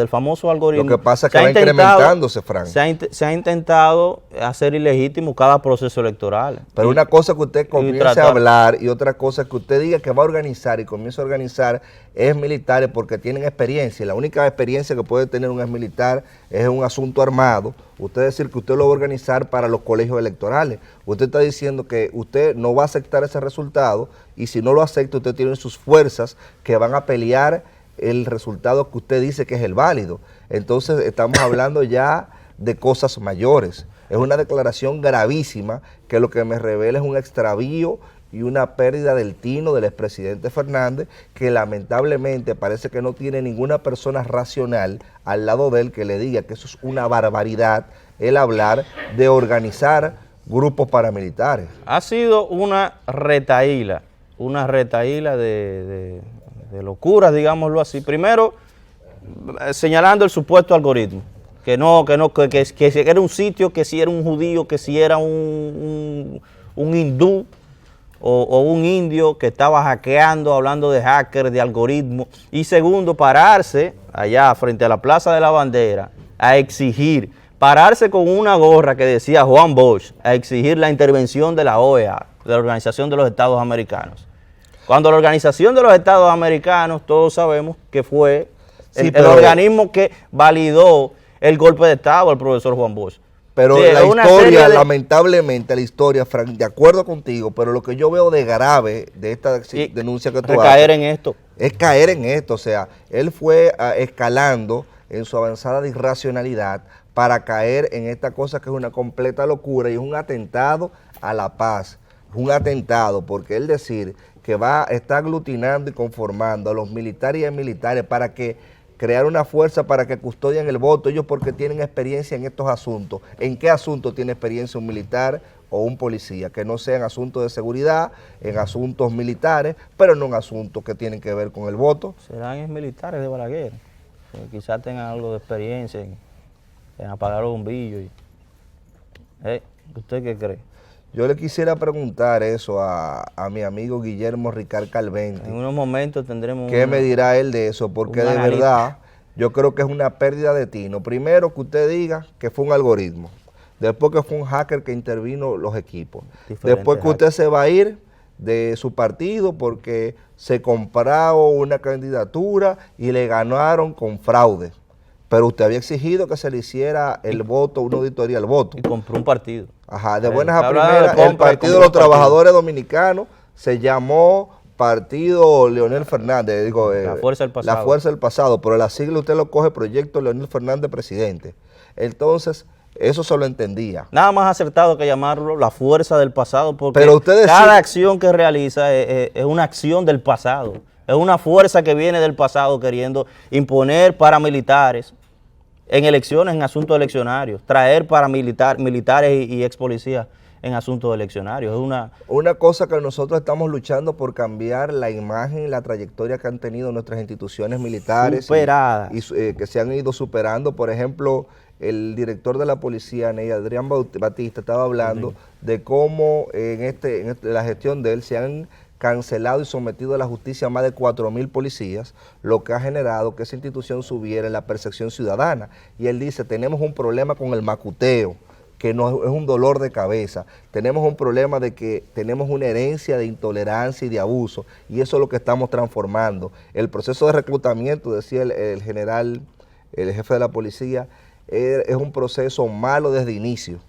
que pasa es que va incrementándose, Frank. Se ha intentado hacer ilegítimo cada proceso electoral. Pero una cosa que usted comience a hablar y otra cosa que usted diga que va a organizar y comienza a organizar es militares porque tienen experiencia. La única experiencia que puede tener un ex militar es un asunto armado. Usted decir que usted lo va a organizar para los colegios electorales. Usted está diciendo que usted no va a aceptar ese resultado y si no lo acepta usted tiene sus fuerzas que van a pelear el resultado que usted dice que es el válido. Entonces estamos hablando ya de cosas mayores. Es una declaración gravísima que lo que me revela es un extravío y una pérdida del tino del expresidente Fernández, que lamentablemente parece que no tiene ninguna persona racional al lado de él que le diga que eso es una barbaridad, el hablar de organizar grupos paramilitares. Ha sido una retaíla de locuras, digámoslo así. Primero, señalando el supuesto algoritmo, que era un sitio, que si era un judío, que si era un hindú o un indio que estaba hackeando, hablando de hackers, de algoritmos. Y segundo, pararse allá frente a la Plaza de la Bandera a exigir, pararse con una gorra que decía Juan Bosch, a exigir la intervención de la OEA, de la Organización de los Estados Americanos. Cuando la Organización de los Estados Americanos, todos sabemos que fue el organismo que validó el golpe de Estado al profesor Juan Bosch. Pero la historia, lamentablemente, la historia, Frank, de acuerdo contigo, pero lo que yo veo de grave de esta denuncia que tú haces, es caer en esto. O sea, él fue escalando en su avanzada de irracionalidad para caer en esta cosa que es una completa locura y es un atentado a la paz. Es un atentado porque él decir que está aglutinando y conformando a los militares y a militares para que crear una fuerza para que custodien el voto, ellos porque tienen experiencia en estos asuntos. ¿En qué asunto tiene experiencia un militar o un policía? Que no sean asuntos de seguridad, en asuntos militares, pero no en asuntos que tienen que ver con el voto. Serán militares de Balaguer, quizás tengan algo de experiencia en apagar los bombillos. ¿Usted qué cree? Yo le quisiera preguntar eso a mi amigo Guillermo Ricard Calventi. En unos momentos tendremos... ¿Qué me dirá él de eso? Porque de verdad yo creo que es una pérdida de tino. Primero que usted diga que fue un algoritmo. Después que fue un hacker que intervino los equipos. Después que usted se va a ir de su partido porque se compraron una candidatura y le ganaron con fraude. Pero usted había exigido que se le hiciera el voto, una auditoría al voto. Y compró un partido. Ajá, de buenas a primeras, el Partido de los Trabajadores Dominicanos se llamó Partido Leonel Fernández, la Fuerza del Pasado. La Fuerza del Pasado, pero la sigla usted lo coge Proyecto Leonel Fernández Presidente. Entonces, eso se lo entendía. Nada más acertado que llamarlo la Fuerza del Pasado, porque cada acción que realiza es una acción del pasado. Es una fuerza que viene del pasado queriendo imponer paramilitares en elecciones, en asuntos eleccionarios, traer militares y ex policías en asuntos eleccionarios. Una cosa que nosotros estamos luchando por cambiar la imagen y la trayectoria que han tenido nuestras instituciones militares. Superada. Que se han ido superando. Por ejemplo, el director de la policía, Ney Adrián Batista, estaba hablando de cómo en la gestión de él se han cancelado y sometido a la justicia a más de 4.000 policías, lo que ha generado que esa institución subiera en la percepción ciudadana. Y él dice, tenemos un problema con el macuteo, que no es un dolor de cabeza. Tenemos un problema de que tenemos una herencia de intolerancia y de abuso, y eso es lo que estamos transformando. El proceso de reclutamiento, decía el general, el jefe de la policía, es un proceso malo desde inicio.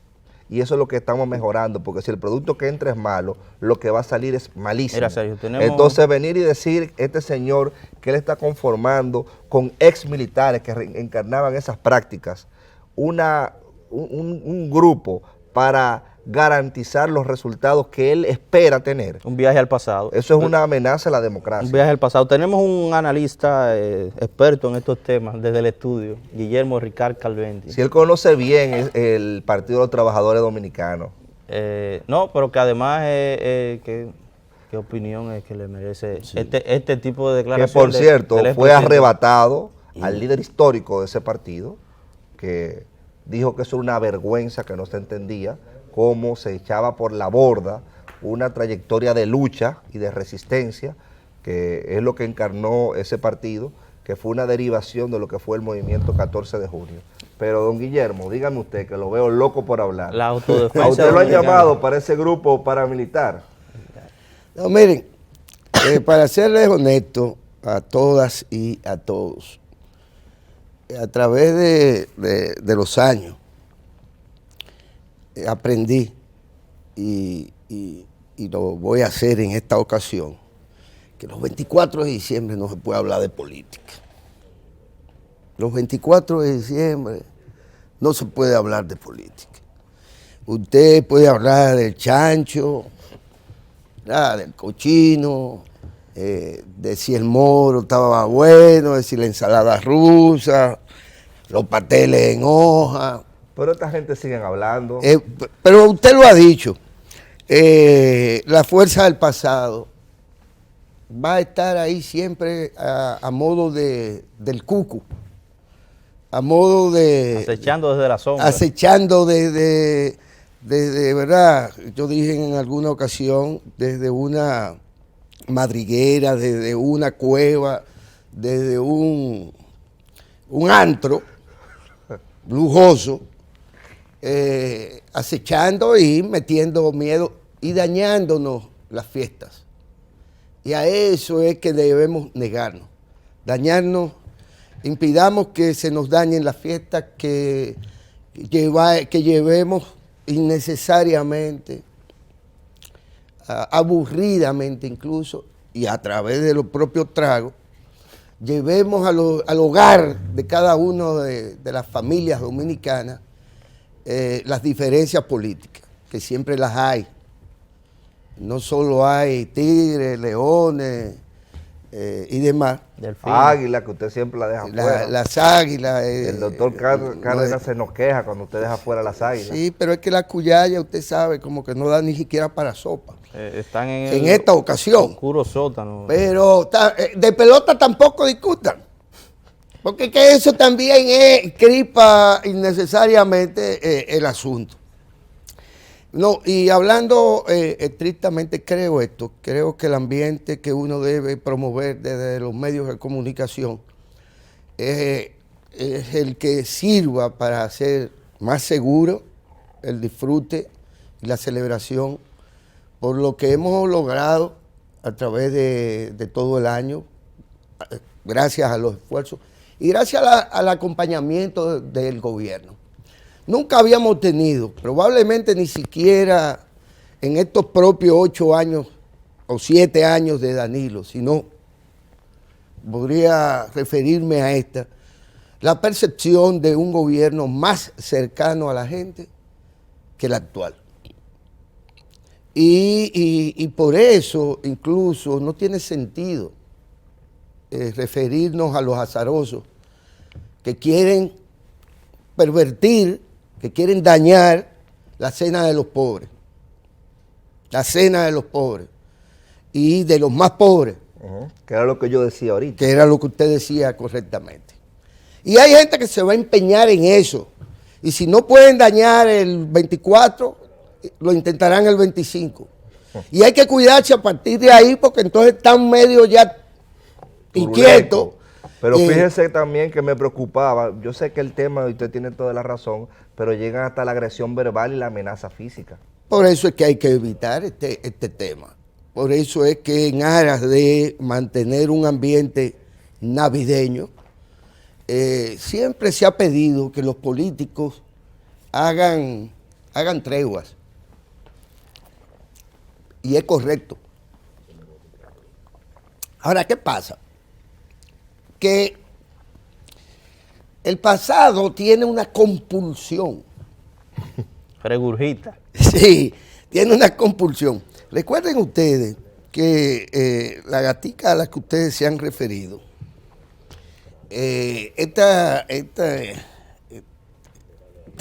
Y eso es lo que estamos mejorando, porque si el producto que entra es malo, lo que va a salir es malísimo. Mira, Sergio, entonces venir y decir, este señor, que él está conformando con ex militares que encarnaban esas prácticas, un grupo para garantizar los resultados que él espera tener. Un viaje al pasado. Eso es una amenaza a la democracia. Un viaje al pasado. Tenemos un analista experto en estos temas desde el estudio, Guillermo Ricard Calventi. Si él conoce bien el Partido de los Trabajadores Dominicanos. No, pero que además, ¿qué opinión es que le merece este tipo de declaraciones? Que por cierto, fue arrebatado al líder histórico de ese partido, que dijo que eso era una vergüenza, que no se entendía cómo se echaba por la borda una trayectoria de lucha y de resistencia, que es lo que encarnó ese partido, que fue una derivación de lo que fue el movimiento 14 de junio. Pero don Guillermo, dígame usted, que lo veo loco por hablar. La autodefensa. ¿A usted lo han llamado para ese grupo paramilitar? No, miren, para serles honesto a todas y a todos, a través de los años, aprendí y lo voy a hacer en esta ocasión, que los 24 de diciembre no se puede hablar de política. Los 24 de diciembre no se puede hablar de política. Usted puede hablar del chancho, del cochino, de si el moro estaba bueno, de si la ensalada rusa, los pasteles en hoja. Pero esta gente sigue hablando. Pero usted lo ha dicho, la fuerza del pasado va a estar ahí siempre a modo del cucu, a modo de... Acechando desde la sombra. Acechando desde verdad, yo dije en alguna ocasión, desde una madriguera, desde una cueva, desde un antro lujoso, acechando y metiendo miedo y dañándonos las fiestas. Y a eso es que debemos negarnos, dañarnos, impidamos que se nos dañen las fiestas, que llevemos innecesariamente, aburridamente incluso, y a través de los propios tragos, llevemos al hogar de cada uno de las familias dominicanas las diferencias políticas, que siempre las hay. No solo hay tigres, leones y demás. Águila, que usted siempre la deja fuera. Las águilas. El doctor Cárdenas se nos queja cuando usted deja fuera las águilas. Sí, pero es que la cuyaya, usted sabe, como que no da ni siquiera para sopa. Están en esta ocasión. Oscuro sótano. Pero de pelota tampoco discutan. Porque que eso también cripa innecesariamente el asunto. No, y hablando estrictamente, creo que el ambiente que uno debe promover desde los medios de comunicación es el que sirva para hacer más seguro el disfrute y la celebración por lo que hemos logrado a través de todo el año, gracias a los esfuerzos y gracias al acompañamiento del gobierno. Nunca habíamos tenido, probablemente ni siquiera en estos propios 8 años o 7 años de Danilo, sino podría referirme a esta, la percepción de un gobierno más cercano a la gente que el actual. Y por eso incluso no tiene sentido referirnos a los azarosos que quieren pervertir, que quieren dañar la cena de los pobres. la cena de los pobres y de los más pobres, que era lo que yo decía ahorita. que era lo que usted decía correctamente. Y hay gente que se va a empeñar en eso. Y si no pueden dañar el 24, lo intentarán el 25. Y hay que cuidarse a partir de ahí porque entonces están medio ya inquietos. Pero fíjese también que me preocupaba, yo sé que el tema, usted tiene toda la razón, pero llegan hasta la agresión verbal y la amenaza física. Por eso es que hay que evitar este tema. Por eso es que en aras de mantener un ambiente navideño, siempre se ha pedido que los políticos hagan treguas. Y es correcto. Ahora, ¿qué pasa? Que el pasado tiene una compulsión. Regurgita. Sí, tiene una compulsión. Recuerden ustedes que la gatica a la que ustedes se han referido, este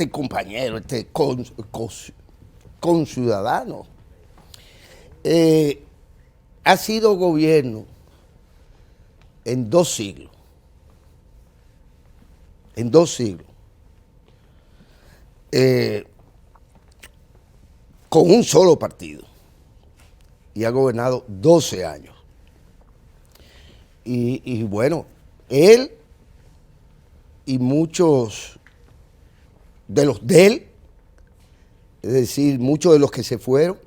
compañero, este conciudadano, ha sido gobierno en 2 siglos. En 2 siglos. Con un solo partido. Y ha gobernado 12 años. Y bueno, él y muchos de los de él, es decir, muchos de los que se fueron,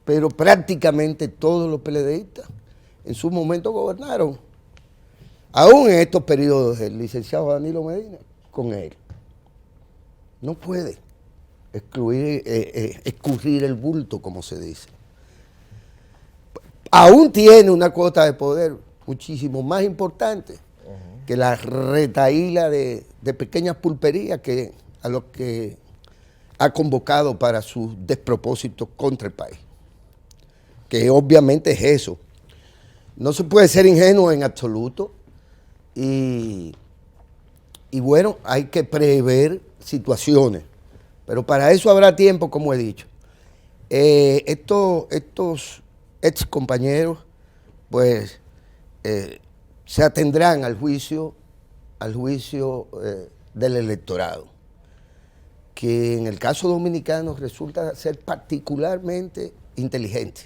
pero prácticamente todos los PLDistas en su momento gobernaron, aún en estos periodos del licenciado Danilo Medina, con él. No puede escurrir el bulto, como se dice. Aún tiene una cuota de poder muchísimo más importante que la retaíla de pequeñas pulperías a los que ha convocado para sus despropósitos contra el país. Que obviamente es eso. No se puede ser ingenuo en absoluto y bueno, hay que prever situaciones, pero para eso habrá tiempo, como he dicho. Estos ex compañeros, pues, se atendrán al juicio del electorado, que en el caso dominicano resulta ser particularmente inteligente.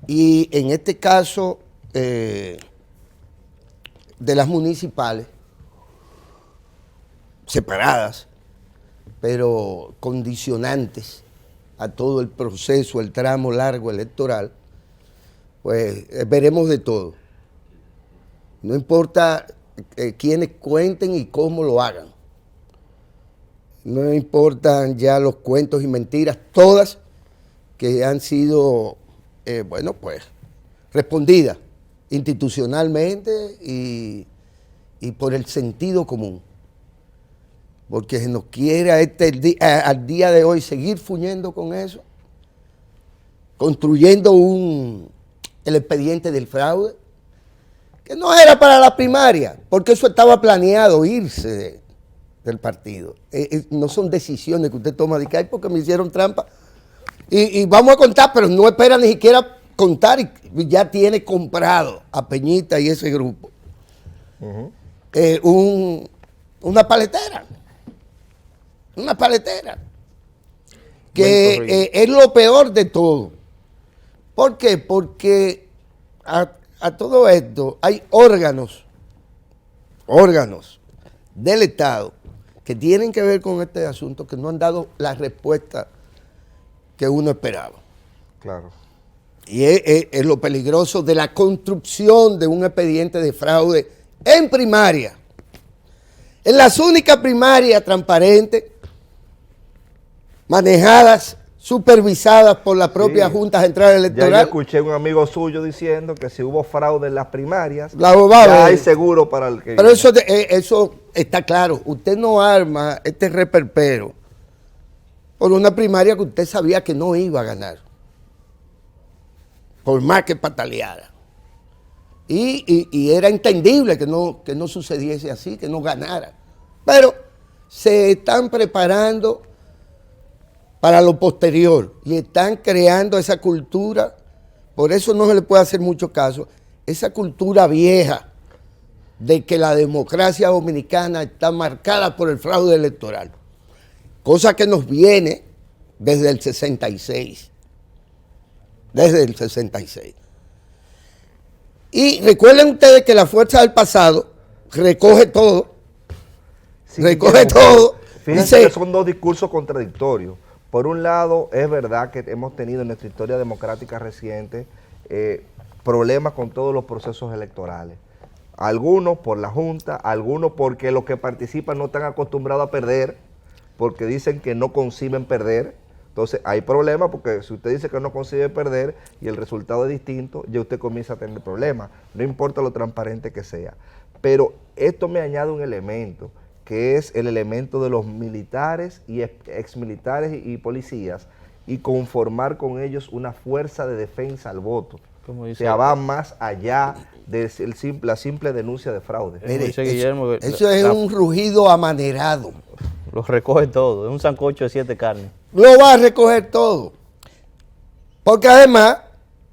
Y en este caso de las municipales, separadas, pero condicionantes a todo el proceso, el tramo largo electoral, pues veremos de todo. No importa quiénes cuenten y cómo lo hagan. No importan ya los cuentos y mentiras, todas que han sido, bueno, pues, respondidas institucionalmente y por el sentido común. Porque se nos quiere al día de hoy seguir fuñendo con eso, construyendo el expediente del fraude, que no era para la primaria, porque eso estaba planeado irse del partido. No son decisiones que usted toma de que hay porque me hicieron trampa. Y vamos a contar, pero no espera ni siquiera contar y ya tiene comprado a Peñita y ese grupo una paletera. Una paletera. Que es lo peor de todo. ¿Por qué? Porque a todo esto hay órganos del Estado que tienen que ver con este asunto que no han dado la respuesta que uno esperaba. Claro. Y es lo peligroso de la construcción de un expediente de fraude en primaria. En las únicas primarias transparentes, manejadas, supervisadas por la propia Junta Central Electoral. Ya yo escuché a un amigo suyo diciendo que si hubo fraude en las primarias, ya hay seguro para el que... Pero eso está claro. Usted no arma este reperpero por una primaria que usted sabía que no iba a ganar, por más que pataleara. Y era entendible que no sucediese así, que no ganara. Pero se están preparando para lo posterior y están creando esa cultura, por eso no se le puede hacer mucho caso, esa cultura vieja de que la democracia dominicana está marcada por el fraude electoral, cosa que nos viene desde el 66, desde el 66. Y recuerden ustedes que la fuerza del pasado recoge todo, Sí, recoge Guillermo, todo. Fíjense Dice, que son dos discursos contradictorios. Por un lado, es verdad que hemos tenido en nuestra historia democrática reciente problemas con todos los procesos electorales. Algunos por la Junta, algunos porque los que participan no están acostumbrados a perder, porque dicen que no conciben perder. Entonces hay problemas porque si usted dice que no concibe perder y el resultado es distinto, ya usted comienza a tener problemas, no importa lo transparente que sea. Pero esto me añade un elemento, que es el elemento de los militares y exmilitares y policías, y conformar con ellos una fuerza de defensa al voto. Como O dice, sea, va más allá de la simple denuncia de fraude. como mire, dice Guillermo, eso es un rugido amanerado. los recoge todo, es un sancocho de 7 carnes. Lo va a recoger todo. Porque además,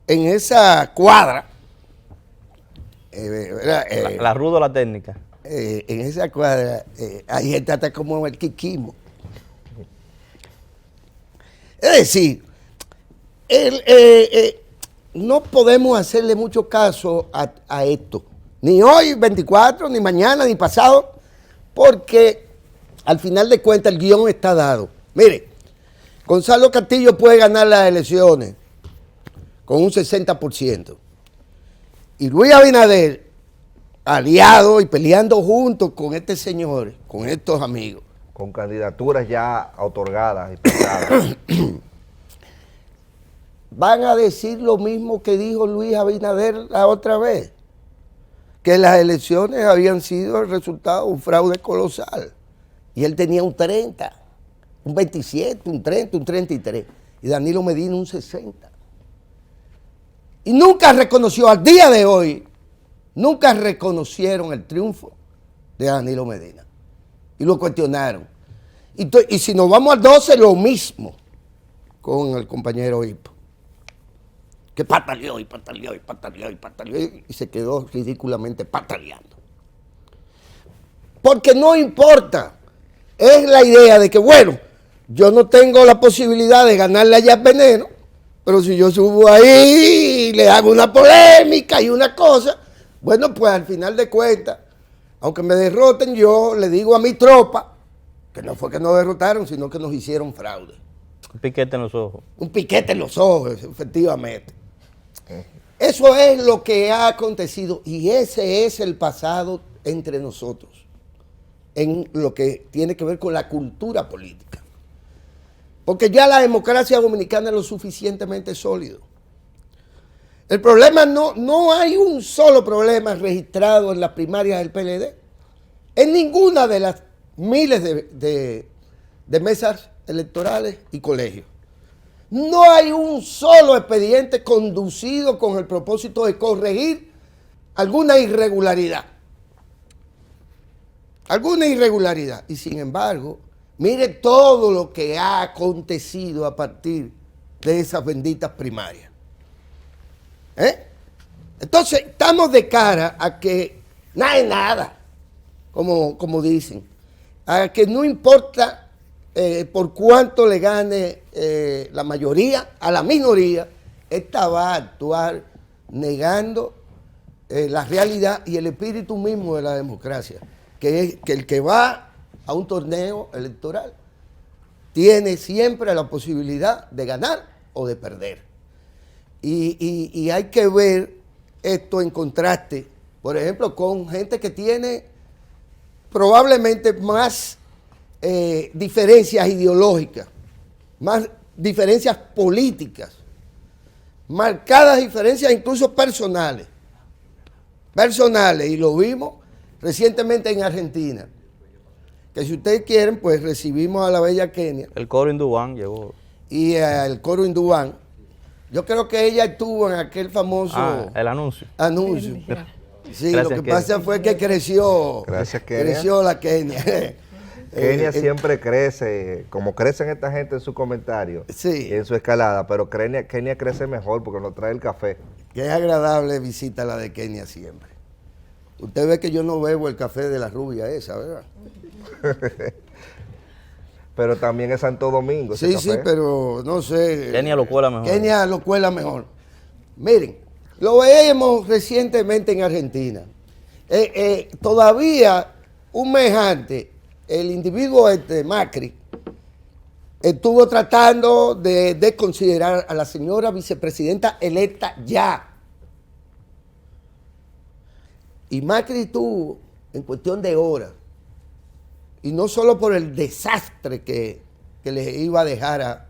en esa cuadra, ¿verdad? La ruda o la técnica. En esa cuadra, hay gente hasta como el Kikimo. Es decir, no podemos hacerle mucho caso a esto. Ni hoy, 24, ni mañana, ni pasado, porque al final de cuentas el guión está dado. Mire, Gonzalo Castillo puede ganar las elecciones con un 60%. Y Luis Abinader, aliado y peleando juntos con este señor, con estos amigos, Con candidaturas ya otorgadas y pensadas. van a decir lo mismo que dijo Luis Abinader la otra vez, que las elecciones habían sido el resultado de un fraude colosal. Y él tenía un 30, un 27, un 30, un 33. Y Danilo Medina un 60. Y nunca reconoció, al día de hoy, nunca reconocieron el triunfo de Danilo Medina. Y lo cuestionaron. Y si nos vamos al 12, lo mismo con el compañero Hipo. Que pataleó y pataleó y pataleó y pataleó y se quedó ridículamente pataleando. Porque no importa. Es la idea de que, bueno, yo no tengo la posibilidad de ganarle a Jazz Veneno, pero si yo subo ahí y le hago una polémica y una cosa, bueno, pues al final de cuentas, aunque me derroten, yo le digo a mi tropa, que no fue que nos derrotaron, sino que nos hicieron fraude. Un piquete en los ojos. Un piquete en los ojos, efectivamente. Eso es lo que ha acontecido y ese es el pasado entre nosotros, en lo que tiene que ver con la cultura política. Porque ya la democracia dominicana es lo suficientemente sólido. El problema no hay un solo problema registrado en las primarias del PLD, en ninguna de las miles de mesas electorales y colegios. No hay un solo expediente conducido con el propósito de corregir alguna irregularidad. Alguna irregularidad. Y sin embargo, mire todo lo que ha acontecido a partir de esas benditas primarias. Entonces, estamos de cara a que nada es nada, como dicen. A que no importa por cuánto le gane la mayoría a la minoría, esta va a actuar negando la realidad y el espíritu mismo de la democracia, que es que el que va a un torneo electoral tiene siempre la posibilidad de ganar o de perder. Y hay que ver esto en contraste, por ejemplo, con gente que tiene probablemente más diferencias ideológicas, más diferencias políticas, marcadas diferencias incluso personales, y lo vimos recientemente en Argentina, que si ustedes quieren, pues recibimos a la bella Kenia. El coro Indubán llegó. Y al coro Indubán. Yo creo que ella estuvo en aquel famoso el anuncio. Sí, Gracias, lo que Kenia. pasa fue que creció Gracias, Kenia. creció la Kenia. Kenia siempre crece, como crecen esta gente en sus comentarios, Sí. en su escalada, pero Kenia crece mejor porque nos trae el café. Qué agradable visita la de Kenia siempre. Usted ve que yo no bebo el café de la rubia esa, ¿verdad? Pero también es Santo Domingo ese Sí, café. sí, pero no sé. Kenia lo cuela mejor. Kenia lo cuela mejor. Miren, lo veíamos recientemente en Argentina. Todavía un mes antes, el individuo Macri estuvo tratando de considerar a la señora vicepresidenta electa ya. Y Macri tuvo, en cuestión de horas, y no solo por el desastre que le iba a dejar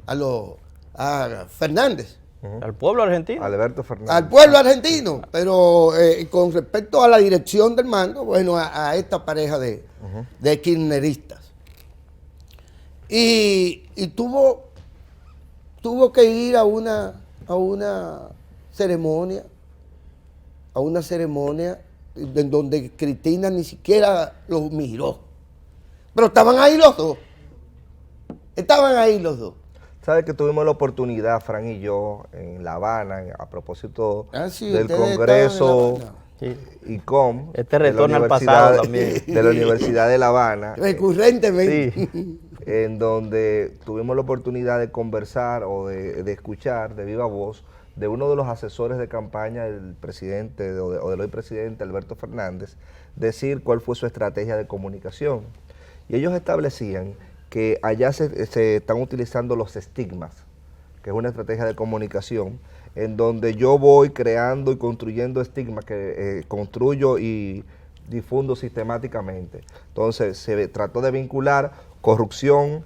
a Fernández, Al pueblo argentino. Alberto Fernández. al pueblo argentino, pero con respecto a la dirección del mando, bueno, a esta pareja de kirchneristas. Y tuvo que ir a una ceremonia, en donde Cristina ni siquiera los miró. Pero estaban ahí los dos. ¿Sabes que tuvimos la oportunidad, Fran y yo, en La Habana, a propósito Sí, del ustedes Congreso estaban Sí. ICOM, Este de la retorna al Universidad- pasado también. de la Universidad de La Habana, recurrentemente. Sí. en donde tuvimos la oportunidad de conversar o de escuchar de viva voz de uno de los asesores de campaña del presidente o del hoy presidente Alberto Fernández, decir cuál fue su estrategia de comunicación. Y ellos establecían que allá se están utilizando los estigmas, que es una estrategia de comunicación, en donde yo voy creando y construyendo estigmas que construyo y difundo sistemáticamente. Entonces se trató de vincular corrupción,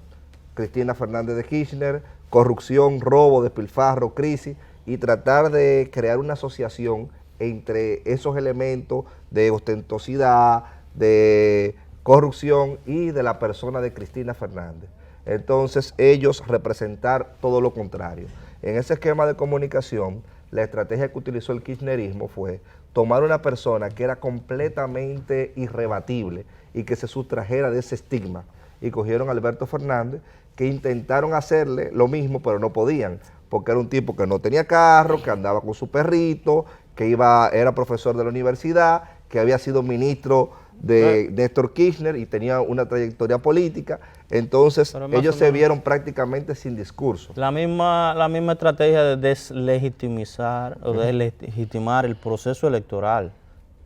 Cristina Fernández de Kirchner, corrupción, robo, despilfarro, crisis, y tratar de crear una asociación entre esos elementos de ostentosidad, de corrupción y de la persona de Cristina Fernández. Entonces ellos representar todo lo contrario. En ese esquema de comunicación, la estrategia que utilizó el kirchnerismo fue tomar una persona que era completamente irrebatible y que se sustrajera de ese estigma, y cogieron a Alberto Fernández, que intentaron hacerle lo mismo, pero no podían, porque era un tipo que no tenía carro, que andaba con su perrito, que era profesor de la universidad, que había sido ministro de Néstor Kirchner y tenía una trayectoria política. Entonces ellos se vieron prácticamente sin discurso. La misma estrategia de deslegitimizar o deslegitimar el proceso electoral,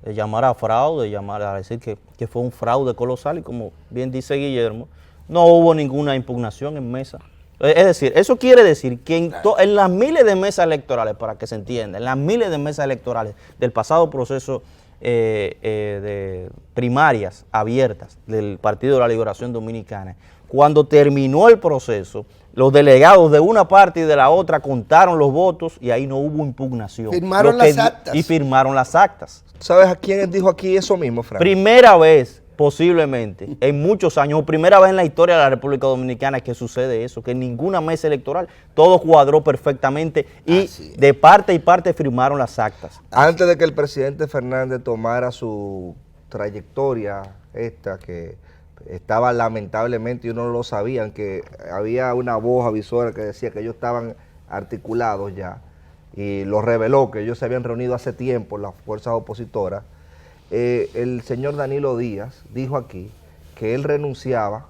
de llamar a fraude, llamar a decir que fue un fraude colosal, y como bien dice Guillermo, no hubo ninguna impugnación en mesa. Es decir, eso quiere decir que en las miles de mesas electorales, para que se entienda, en las miles de mesas electorales del pasado proceso de primarias abiertas del Partido de la Liberación Dominicana, cuando terminó el proceso, los delegados de una parte y de la otra contaron los votos y ahí no hubo impugnación. Firmaron las actas. Y firmaron las actas. ¿Sabes a quién dijo aquí eso mismo, Frank? Primera vez, posiblemente, en muchos años, o primera vez en la historia de la República Dominicana que sucede eso, que en ninguna mesa electoral todo cuadró perfectamente y de parte y parte firmaron las actas. Antes de que el presidente Fernández tomara su trayectoria esta, que estaba lamentablemente, y uno no lo sabían, que había una voz avisora que decía que ellos estaban articulados ya, y lo reveló, que ellos se habían reunido hace tiempo, las fuerzas opositoras. El señor Danilo Díaz dijo aquí que él renunciaba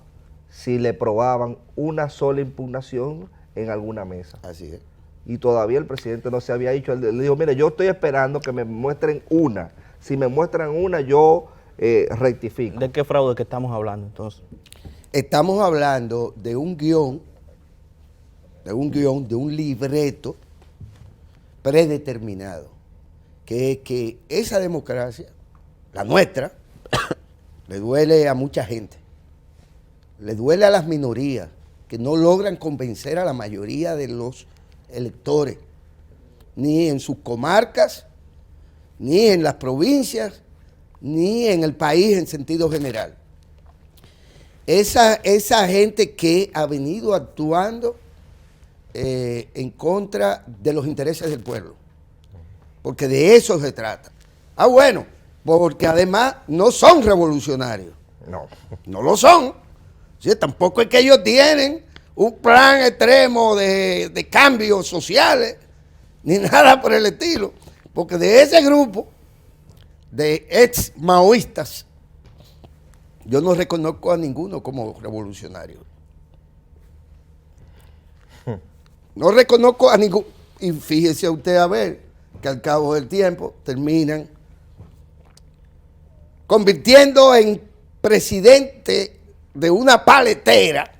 si le probaban una sola impugnación en alguna mesa. Así es. Y todavía el presidente no se había dicho. Él le dijo, mire, yo estoy esperando que me muestren una. Si me muestran una, yo rectifico. ¿De qué fraude que estamos hablando entonces? Estamos hablando de un guión, de un libreto predeterminado, que esa democracia, la nuestra, le duele a mucha gente, le duele a las minorías que no logran convencer a la mayoría de los electores, ni en sus comarcas, ni en las provincias, ni en el país en sentido general. Esa gente que ha venido actuando en contra de los intereses del pueblo, porque de eso se trata. Bueno, porque además no son revolucionarios, No. No lo son. Sí, tampoco es que ellos tienen un plan extremo de cambios sociales, ni nada por el estilo. Porque de ese grupo de ex maoístas, yo no reconozco a ninguno como revolucionario. No reconozco a ningún. Y fíjese usted a ver que al cabo del tiempo terminan convirtiendo en presidente de una paletera,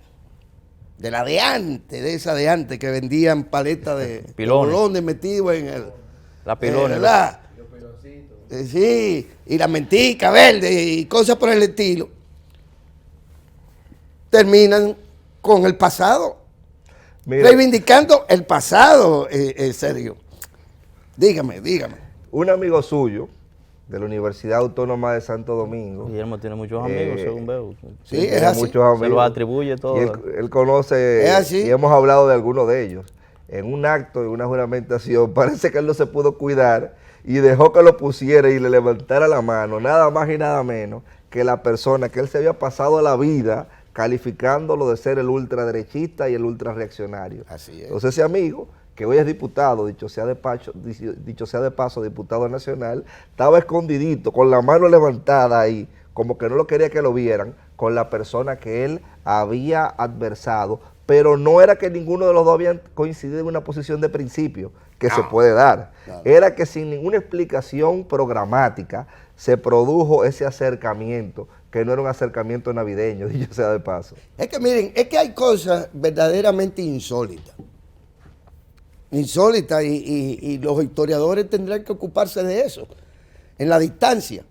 de la de antes, de esa de antes, que vendían paletas de Pilones. bolones metidos en el... La pilones. ¿verdad? Sí, y la mentica verde y cosas por el estilo. Terminan con el pasado. Mira, Reivindicando el pasado, Sergio. Dígame. un amigo suyo de la Universidad Autónoma de Santo Domingo. Guillermo tiene muchos amigos, según veo. Sí, tiene es así. muchos amigos. Se los atribuye todo. Y él conoce, Es así. y hemos hablado de algunos de ellos. En un acto, en una juramentación, parece que él no se pudo cuidar y dejó que lo pusiera y le levantara la mano, nada más y nada menos que la persona que él se había pasado la vida calificándolo de ser el ultraderechista y el ultrarreaccionario. Así es. Entonces ese amigo, que hoy es diputado, dicho sea de paso, diputado nacional, estaba escondidito, con la mano levantada ahí, como que no lo quería que lo vieran, con la persona que él había adversado, pero no era que ninguno de los dos habían coincidido en una posición de principio, que se puede dar. Claro. Era que sin ninguna explicación programática se produjo ese acercamiento, que no era un acercamiento navideño, dicho sea de paso. Es que miren, es que hay cosas verdaderamente insólitas. Insólitas y los historiadores tendrán que ocuparse de eso. En la distancia,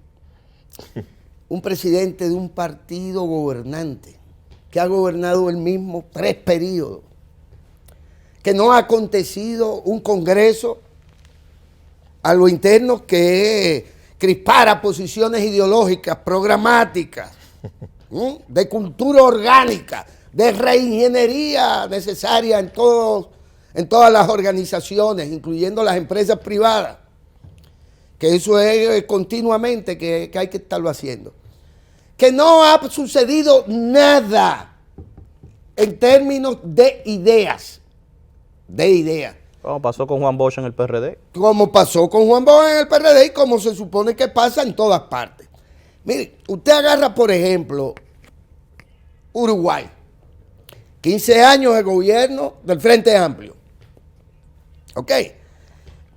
un presidente de un partido gobernante que ha gobernado el mismo 3 periodos, que no ha acontecido un congreso a lo interno que crispara posiciones ideológicas, programáticas, de cultura orgánica, de reingeniería necesaria en todas las organizaciones, incluyendo las empresas privadas, que eso es continuamente que hay que estarlo haciendo. Que no ha sucedido nada en términos de ideas. Como pasó con Juan Bosch en el PRD. Como pasó con Juan Bosch en el PRD y como se supone que pasa en todas partes. Mire, usted agarra, por ejemplo, Uruguay. 15 años de gobierno del Frente Amplio. ¿Ok?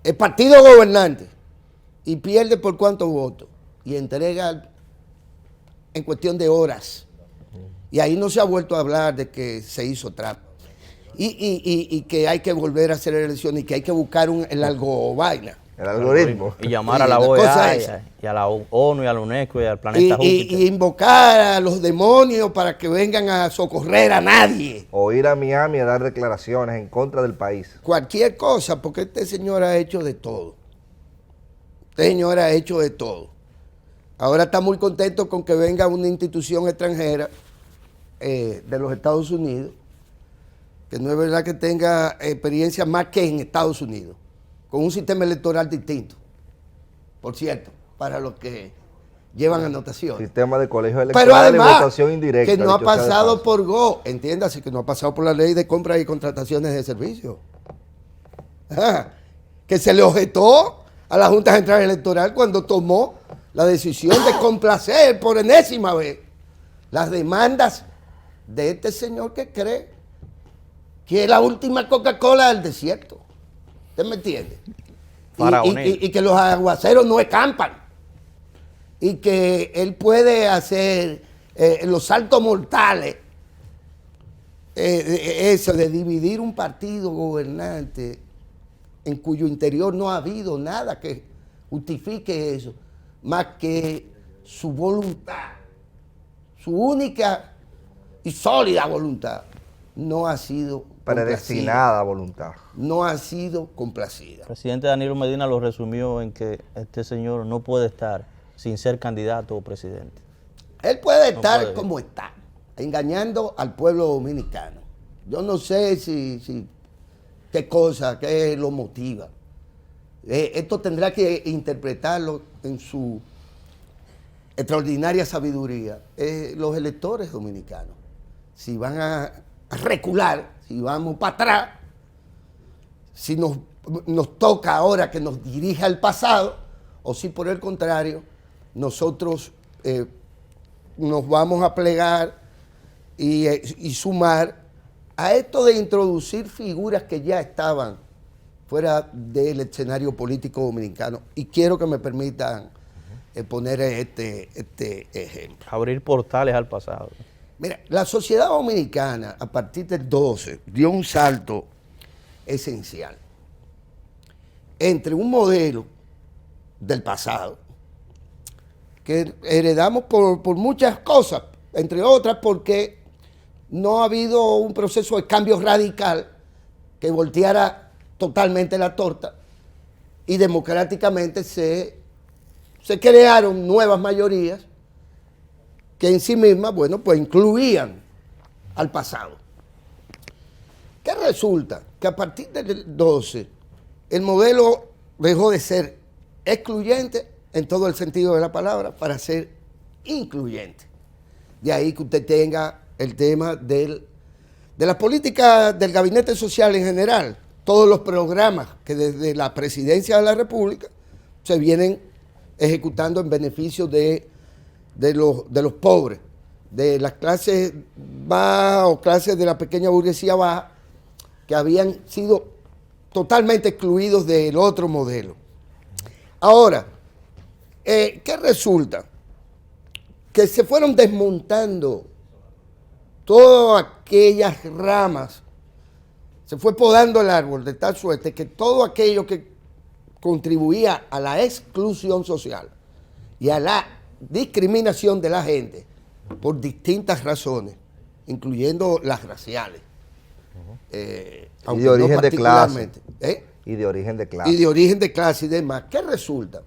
El partido gobernante. Y pierde por cuántos votos. Y entrega en cuestión de horas. Y ahí no se ha vuelto a hablar de que se hizo trampa. Y que hay que volver a hacer elecciones y que hay que buscar el algo vaina. El algoritmo. Y llamar Sí, a la la cosa OEA esa. y a la ONU y a la UNESCO y al planeta Júpiter. Y invocar a los demonios para que vengan a socorrer a nadie. O ir a Miami a dar declaraciones en contra del país. Cualquier cosa, porque este señor ha hecho de todo. Este señor ha hecho de todo. Ahora está muy contento con que venga una institución extranjera de los Estados Unidos, que no es verdad que tenga experiencia más que en Estados Unidos, con un sistema electoral distinto, por cierto, para los que llevan anotaciones. Sistema de colegio Pero electoral y además, votación indirecta. que no ha dicho sea de pasado paso. por GO, entiéndase, que no ha pasado por la ley de compras y contrataciones de servicios. Ajá. Que se le objetó a la Junta Central Electoral cuando tomó la decisión de complacer por enésima vez las demandas de este señor que cree que es la última Coca-Cola del desierto. ¿Usted me entiende? Y que los aguaceros no escampan. Y que él puede hacer los saltos mortales. Eso de dividir un partido gobernante en cuyo interior no ha habido nada que justifique eso, más que su voluntad, su única y sólida voluntad, no ha sido Predestinada voluntad. no ha sido complacida. El presidente Danilo Medina lo resumió en que este señor no puede estar sin ser candidato o presidente. Él puede estar puede. como está, engañando al pueblo dominicano. Yo no sé qué cosa, qué lo motiva. Esto tendrá que interpretarlo en su extraordinaria sabiduría, los electores dominicanos. Si van a recular, si vamos para atrás, si nos toca ahora que nos dirija al pasado, o si por el contrario, nosotros nos vamos a plegar y sumar a esto de introducir figuras que ya estaban fuera del escenario político dominicano. Y quiero que me permitan poner este ejemplo. Abrir portales al pasado. Mira, la sociedad dominicana a partir del 12 dio un salto esencial entre un modelo del pasado que heredamos por muchas cosas, entre otras porque no ha habido un proceso de cambio radical que volteara totalmente la torta y democráticamente se crearon nuevas mayorías que en sí mismas, bueno, pues incluían al pasado. ¿Qué resulta? Que a partir del 12 el modelo dejó de ser excluyente en todo el sentido de la palabra para ser incluyente. De ahí que usted tenga el tema de las políticas del gabinete social en general, todos los programas que desde la presidencia de la República se vienen ejecutando en beneficio de los pobres, de las clases bajas o clases de la pequeña burguesía baja, que habían sido totalmente excluidos del otro modelo. Ahora, ¿qué resulta? Que se fueron desmontando todas aquellas ramas, se fue podando el árbol de tal suerte que todo aquello que contribuía a la exclusión social y a la discriminación de la gente por distintas razones, incluyendo las raciales. Y de origen de clase. Y de origen de clase. Y de origen de clase y demás. ¿Qué resulta?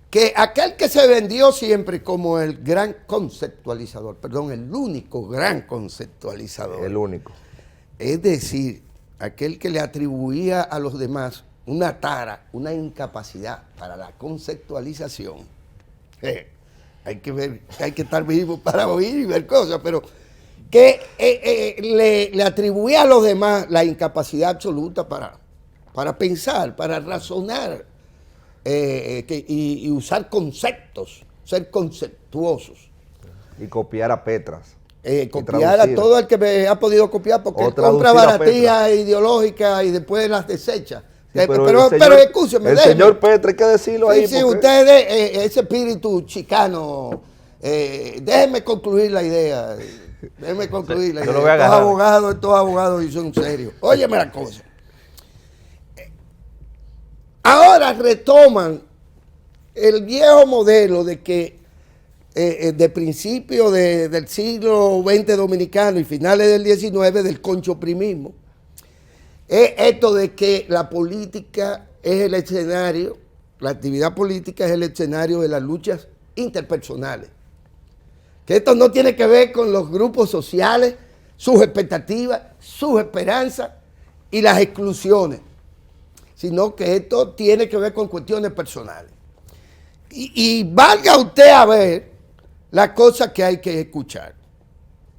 Que aquel que se vendió siempre como el gran conceptualizador, perdón, el único gran conceptualizador. El único. Es decir, aquel que le atribuía a los demás una tara, una incapacidad para la conceptualización. Hay que ver, hay que estar vivo para oír y ver cosas, pero que le atribuía a los demás la incapacidad absoluta para pensar, para razonar y usar conceptos, ser conceptuosos. Y copiar a Petras. Copiar a todo el que me ha podido copiar porque compra baratías ideológicas y después las desecha. Sí, pero escúcheme. El señor Petra, hay que decirlo ahí. Sí, ustedes, ese espíritu chicano, déjenme concluir la idea. Déjenme concluir la idea. Estos abogados y son serios. Óyeme la cosa. Ahora retoman el viejo modelo de que de principio del siglo XX dominicano y finales del XIX del conchoprimismo. Es esto de que la política es el escenario, la actividad política es el escenario de las luchas interpersonales. Que esto no tiene que ver con los grupos sociales, sus expectativas, sus esperanzas y las exclusiones, sino que esto tiene que ver con cuestiones personales. Y valga usted a ver las cosas que hay que escuchar.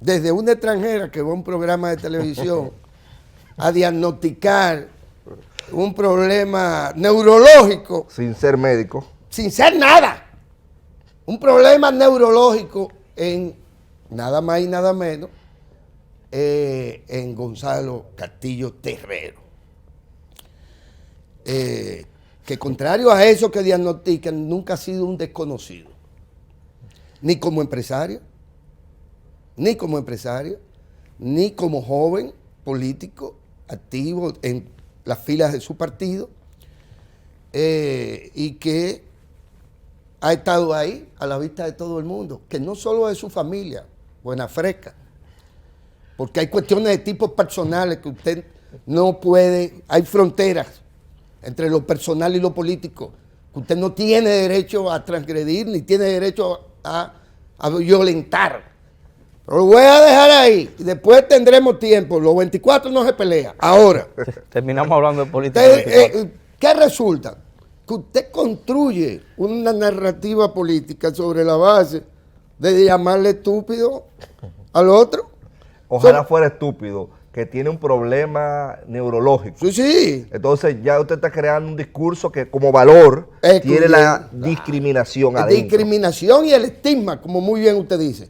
Desde una extranjera que va a un programa de televisión a diagnosticar un problema neurológico. Sin ser médico. Sin ser nada. Un problema neurológico en nada más y nada menos en Gonzalo Castillo Terrero. Que contrario a eso que diagnostican, nunca ha sido un desconocido. Ni como empresario, ni como joven político activo en las filas de su partido y que ha estado ahí a la vista de todo el mundo, que no solo de su familia, buena fresca, porque hay cuestiones de tipo personales que usted no puede, hay fronteras entre lo personal y lo político, que usted no tiene derecho a transgredir ni tiene derecho a violentar. Pero lo voy a dejar ahí y después tendremos tiempo. Los 24 no se pelea. Ahora. Terminamos hablando de política. ¿Qué resulta? que usted construye una narrativa política sobre la base de llamarle estúpido al otro. Ojalá fuera estúpido, que tiene un problema neurológico. Sí, sí. Entonces ya usted está creando un discurso que como valor tiene la discriminación adentro. Discriminación y el estigma, como muy bien usted dice.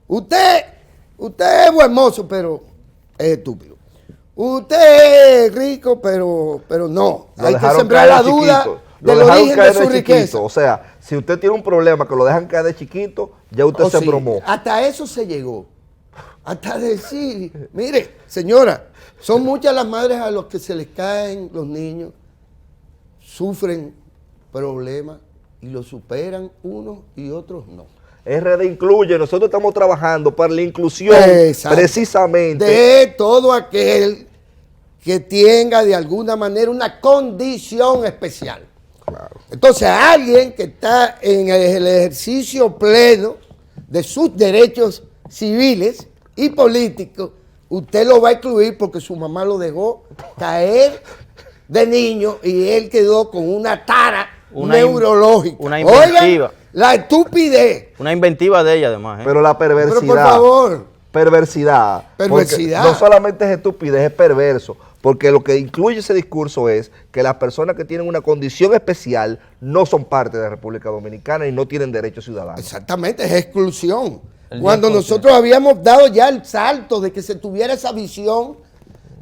Usted es buen mozo, pero es estúpido. Usted es rico, pero no. Hay que sembrar la duda del origen de su riqueza. O sea, si usted tiene un problema que lo dejan caer de chiquito, ya usted se bromó. Hasta eso se llegó. Hasta decir, mire, señora, son muchas las madres a los que se les caen los niños, sufren problemas y lo superan unos y otros no. RD incluye, nosotros estamos trabajando para la inclusión precisamente de todo aquel que tenga de alguna manera una condición especial. Claro. Entonces, alguien que está en el ejercicio pleno de sus derechos civiles y políticos, usted lo va a excluir porque su mamá lo dejó caer de niño y él quedó con una tara neurológica. Una inventiva. Oigan, la estupidez. Una inventiva de ella, además. Pero la perversidad. Pero por favor. Perversidad. Perversidad. No solamente es estupidez, es perverso. Porque lo que incluye ese discurso es que las personas que tienen una condición especial no son parte de la República Dominicana y no tienen derechos ciudadanos. Exactamente, es exclusión. Cuando nosotros habíamos dado ya el salto de que se tuviera esa visión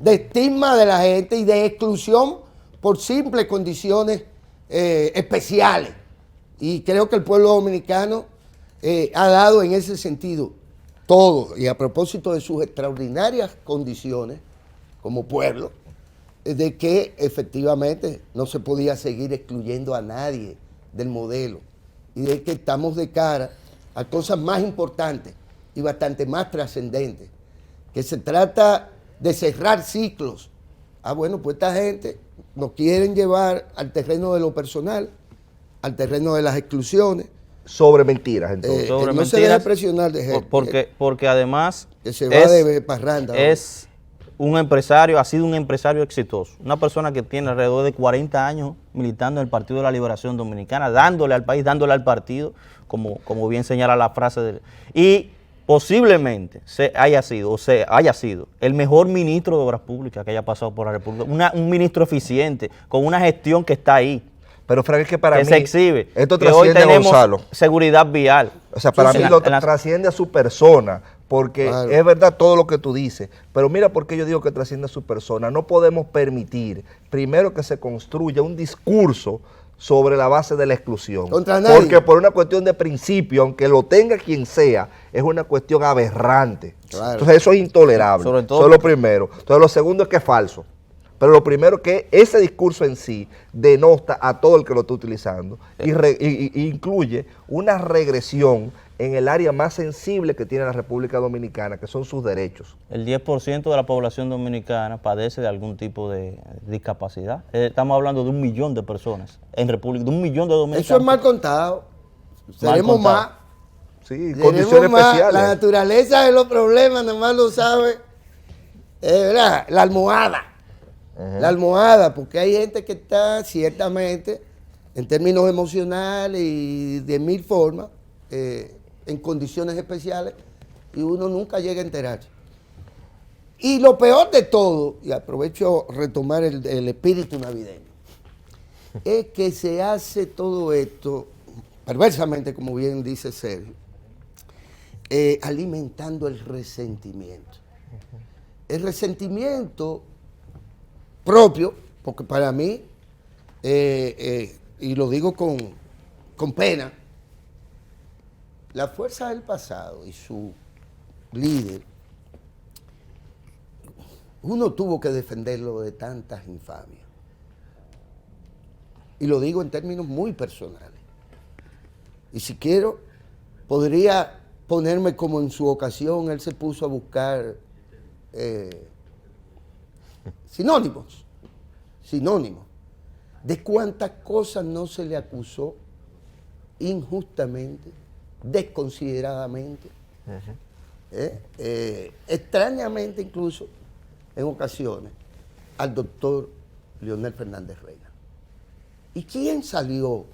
de estigma de la gente y de exclusión por simples condiciones especiales. Y creo que el pueblo dominicano ha dado en ese sentido todo. Y a propósito de sus extraordinarias condiciones como pueblo, de que efectivamente no se podía seguir excluyendo a nadie del modelo. Y de que estamos de cara a cosas más importantes y bastante más trascendentes, que se trata de cerrar ciclos. Bueno, pues esta gente nos quieren llevar al terreno de lo personal, al terreno de las exclusiones. Sobre mentiras, entonces. Sobre no mentiras, se deje presionar de gente. Porque además que se va de parranda. Es un empresario, ha sido un empresario exitoso. Una persona que tiene alrededor de 40 años militando en el Partido de la Liberación Dominicana, dándole al país, dándole al partido, como bien señala la frase de él. Y posiblemente haya sido el mejor ministro de Obras Públicas que haya pasado por la República. Un ministro eficiente, con una gestión que está ahí. Pero Frank, es que para mí se exhibe. Esto que hoy trasciende a tenemos Gonzalo. Seguridad vial. O sea, para mí trasciende a su persona, porque claro, es verdad todo lo que tú dices, pero mira por qué yo digo que trasciende a su persona. No podemos permitir, primero, que se construya un discurso sobre la base de la exclusión. Contra nadie. Porque por una cuestión de principio, aunque lo tenga quien sea, es una cuestión aberrante. Claro. Entonces eso es intolerable. Sobre todo, eso es lo primero. Entonces lo segundo es que es falso. Pero lo primero es que ese discurso en sí denota a todo el que lo está utilizando y incluye una regresión en el área más sensible que tiene la República Dominicana, que son sus derechos. El 10% de la población dominicana padece de algún tipo de discapacidad. Estamos hablando de 1 millón de personas en República, de 1 millón de dominicanos. Eso es mal contado. Seremos más. Sí, condiciones especiales. La naturaleza de los problemas, nada más lo sabe la almohada. La almohada, porque hay gente que está ciertamente, en términos emocionales y de mil formas, en condiciones especiales, y uno nunca llega a enterarse. Y lo peor de todo, y aprovecho retomar el espíritu navideño, es que se hace todo esto, perversamente, como bien dice Sergio, alimentando el resentimiento. El resentimiento propio, porque para mí, y lo digo con pena, la fuerza del pasado y su líder, uno tuvo que defenderlo de tantas infamias. Y lo digo en términos muy personales. Y si quiero, podría ponerme como en su ocasión, él se puso a buscar sinónimos de cuántas cosas no se le acusó injustamente, desconsideradamente, extrañamente incluso en ocasiones al doctor Leonel Fernández Reina. ¿Y quién salió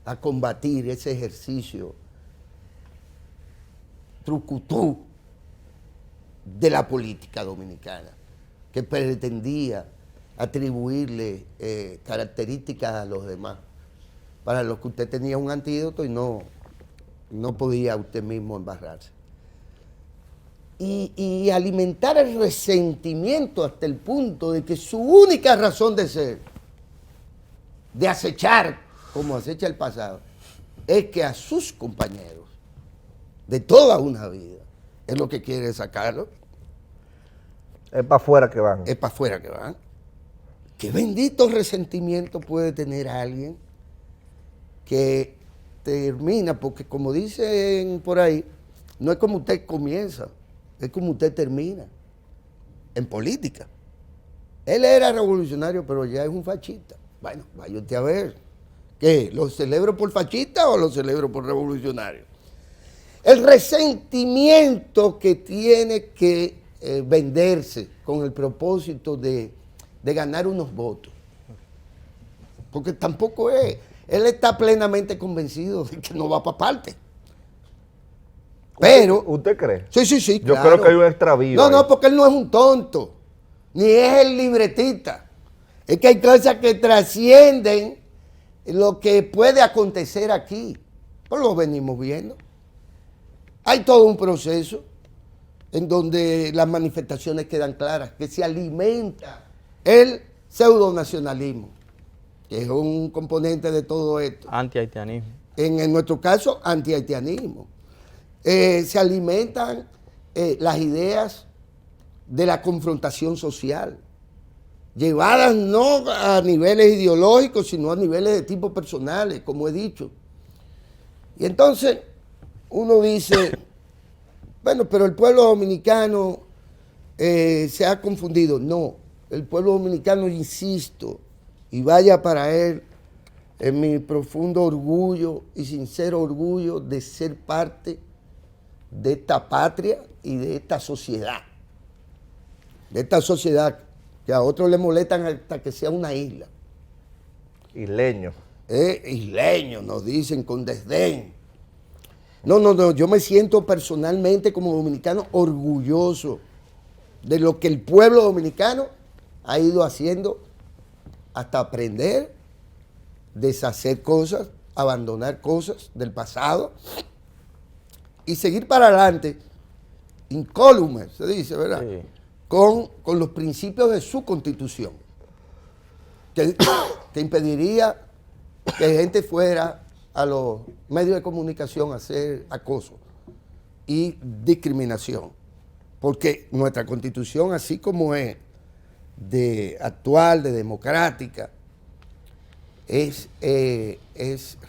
a combatir ese ejercicio trucutú de la política dominicana, que pretendía atribuirle características a los demás, para lo que usted tenía un antídoto y no podía usted mismo embarrarse? Y alimentar el resentimiento hasta el punto de que su única razón de ser, de acechar como acecha el pasado, es que a sus compañeros de toda una vida, es lo que quiere sacarlo. Es para afuera que van. Es para afuera que van. ¿Qué bendito resentimiento puede tener alguien que termina? Porque como dicen por ahí, no es como usted comienza, es como usted termina en política. Él era revolucionario, pero ya es un fascista. Bueno, vaya usted a ver. ¿Qué? ¿Lo celebro por fascista o lo celebro por revolucionario? El resentimiento que tiene que venderse con el propósito de ganar unos votos. Porque tampoco es. Él está plenamente convencido de que no va para parte. Pero... ¿Usted cree? Sí, Yo claro. creo que hay un extravío. No, ahí. porque él no es un tonto, ni es el libretista. Es que hay cosas que trascienden lo que puede acontecer aquí. Pues lo venimos viendo. Hay todo un proceso en donde las manifestaciones quedan claras, que se alimenta el pseudonacionalismo, que es un componente de todo esto. Anti-haitianismo. En nuestro caso, anti-haitianismo. Se alimentan las ideas de la confrontación social, llevadas no a niveles ideológicos, sino a niveles de tipo personales, como he dicho. Y entonces uno dice, bueno, pero el pueblo dominicano se ha confundido. No, el pueblo dominicano, insisto, y vaya para él en mi profundo orgullo y sincero orgullo de ser parte de esta patria y de esta sociedad. De esta sociedad que a otros le molestan hasta que sea una isla. Isleño. Isleños, nos dicen con desdén. No, yo me siento personalmente como dominicano orgulloso de lo que el pueblo dominicano ha ido haciendo hasta aprender, deshacer cosas, abandonar cosas del pasado y seguir para adelante, incólume, se dice, ¿verdad? Sí. Con los principios de su constitución, que impediría que gente fuera a los medios de comunicación a hacer acoso y discriminación. Porque nuestra constitución, así como es de actual, de democrática, es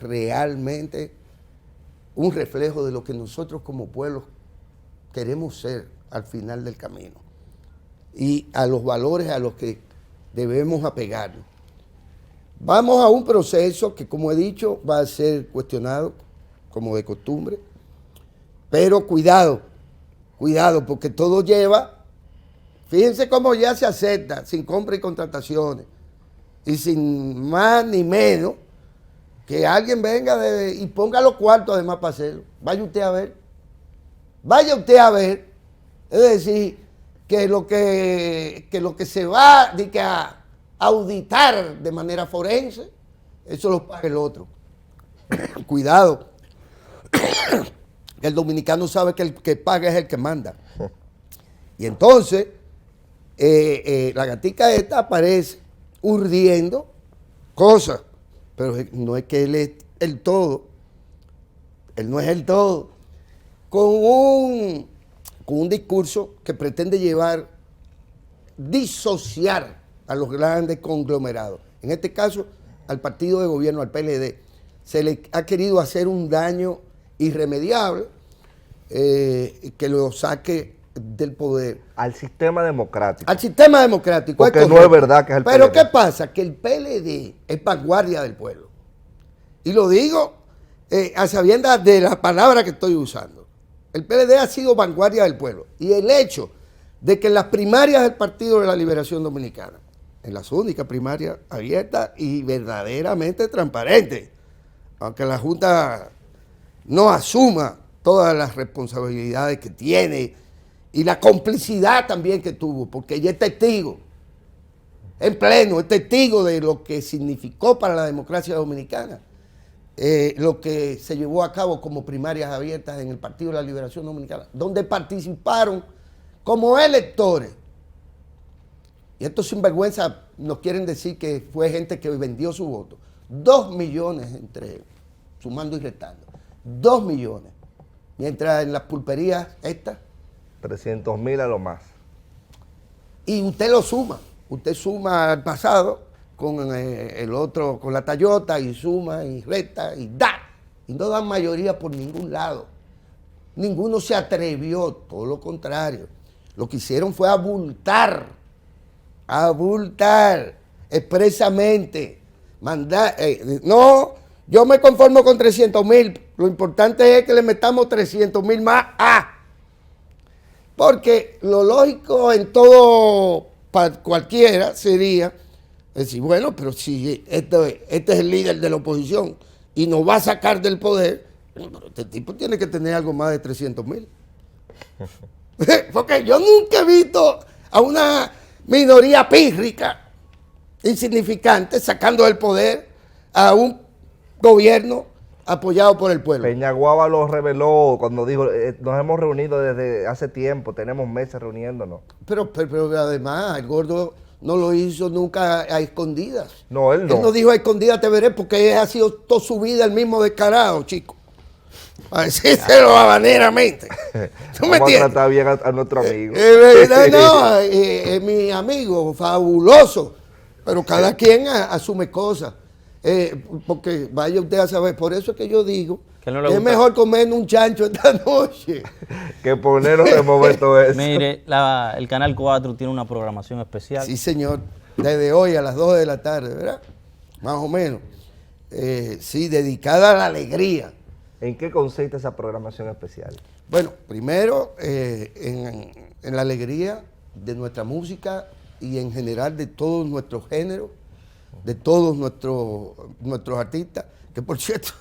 realmente un reflejo de lo que nosotros como pueblo queremos ser al final del camino y a los valores a los que debemos apegarnos. Vamos a un proceso que, como he dicho, va a ser cuestionado como de costumbre, pero cuidado, porque todo lleva, fíjense cómo ya se acepta, sin compra y contrataciones, y sin más ni menos, que alguien venga y ponga los cuartos además para hacerlo. Vaya usted a ver, es decir, que lo que se va a auditar de manera forense, eso lo paga el otro. Cuidado, el dominicano sabe que el que paga es el que manda. Y entonces, la gatica esta aparece urdiendo cosas, pero no es que él es el todo, él no es el todo, con un discurso que pretende disociar a los grandes conglomerados. En este caso, al partido de gobierno, al PLD, se le ha querido hacer un daño irremediable que lo saque del poder. Al sistema democrático. Al sistema democrático. Porque no es verdad que es el PLD. Pero ¿qué pasa? Que el PLD es vanguardia del pueblo. Y lo digo a sabiendas de la palabra que estoy usando. El PLD ha sido vanguardia del pueblo. Y el hecho de que en las primarias del Partido de la Liberación Dominicana en las únicas primarias abiertas y verdaderamente transparentes, aunque la Junta no asuma todas las responsabilidades que tiene y la complicidad también que tuvo, porque ella es testigo, en pleno, es testigo de lo que significó para la democracia dominicana, lo que se llevó a cabo como primarias abiertas en el Partido de la Liberación Dominicana, donde participaron como electores. Y estos sinvergüenzas nos quieren decir que fue gente que vendió su voto. 2 millones entre sumando y restando. 2 millones. Mientras en las pulperías estas. 300,000 a lo más. Y usted lo suma. Usted suma al pasado con el otro, con la Toyota, y suma y resta y da. Y no dan mayoría por ningún lado. Ninguno se atrevió, todo lo contrario. Lo que hicieron fue abultar expresamente. Mandar, no, yo me conformo con 300,000. Lo importante es que le metamos 300,000 más. Porque lo lógico en todo, para cualquiera, sería decir, bueno, pero si este es el líder de la oposición y nos va a sacar del poder, pero este tipo tiene que tener algo más de 300,000. Porque yo nunca he visto a una minoría pírrica, insignificante, sacando del poder a un gobierno apoyado por el pueblo. Peñaguaba lo reveló cuando dijo, nos hemos reunido desde hace tiempo, tenemos meses reuniéndonos. Pero además, el gordo no lo hizo nunca a escondidas. No, él no. Él no dijo a escondidas te veré porque ha sido toda su vida el mismo descarado, chico. A decírselo habaneramente. ¿Tú me Vamos a entiendes? tratar bien a nuestro amigo. Es mi amigo, fabuloso. Pero cada quien asume cosas. Porque vaya usted a saber, por eso es que yo digo Que no le es gusta. mejor comer un chancho esta noche. Que ponernos de momento eso. Mire, el Canal 4 tiene una programación especial. Sí, señor, desde hoy a las 2 de la tarde, ¿verdad? Más o menos. Sí, dedicada a la alegría. ¿En qué consiste esa programación especial? Bueno, primero en la alegría de nuestra música y en general de todos nuestros géneros, de todos nuestros artistas, que por cierto,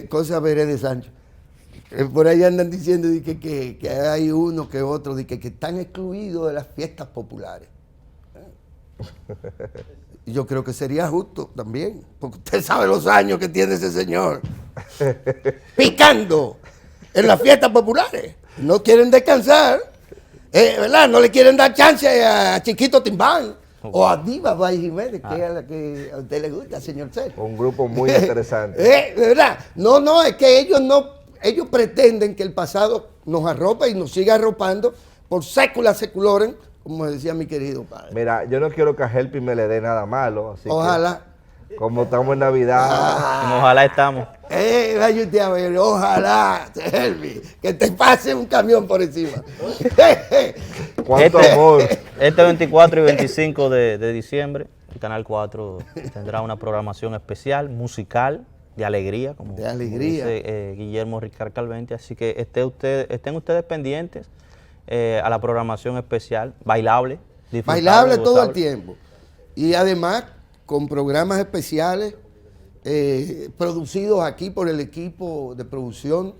cosa veré de Sancho, por ahí andan diciendo que hay uno que otro, que están excluidos de las fiestas populares. Y yo creo que sería justo también, porque usted sabe los años que tiene ese señor picando en las fiestas populares. No quieren descansar, ¿verdad? No le quieren dar chance a Chiquito Timbán o a Diva Bay Jiménez, que es la que a usted le gusta, señor Sergio. Un grupo muy interesante. ¿Verdad? No, es que ellos pretenden que el pasado nos arrope y nos siga arropando por sécula seculoren, como decía mi querido padre. Mira, yo no quiero que a Helpi me le dé nada malo, así Ojalá. que, como estamos en Navidad, Como ojalá estamos. Vaya usted a ver, ojalá, Helvi, que te pase un camión por encima. cuánto amor. Este 24 y 25 de diciembre, el Canal 4 tendrá una programación especial, musical, de alegría, como dice Guillermo Ricard Calvente. Así que estén ustedes pendientes a la programación especial, bailable. Bailable todo el tiempo. Y además, con programas especiales producidos aquí por el equipo de producción,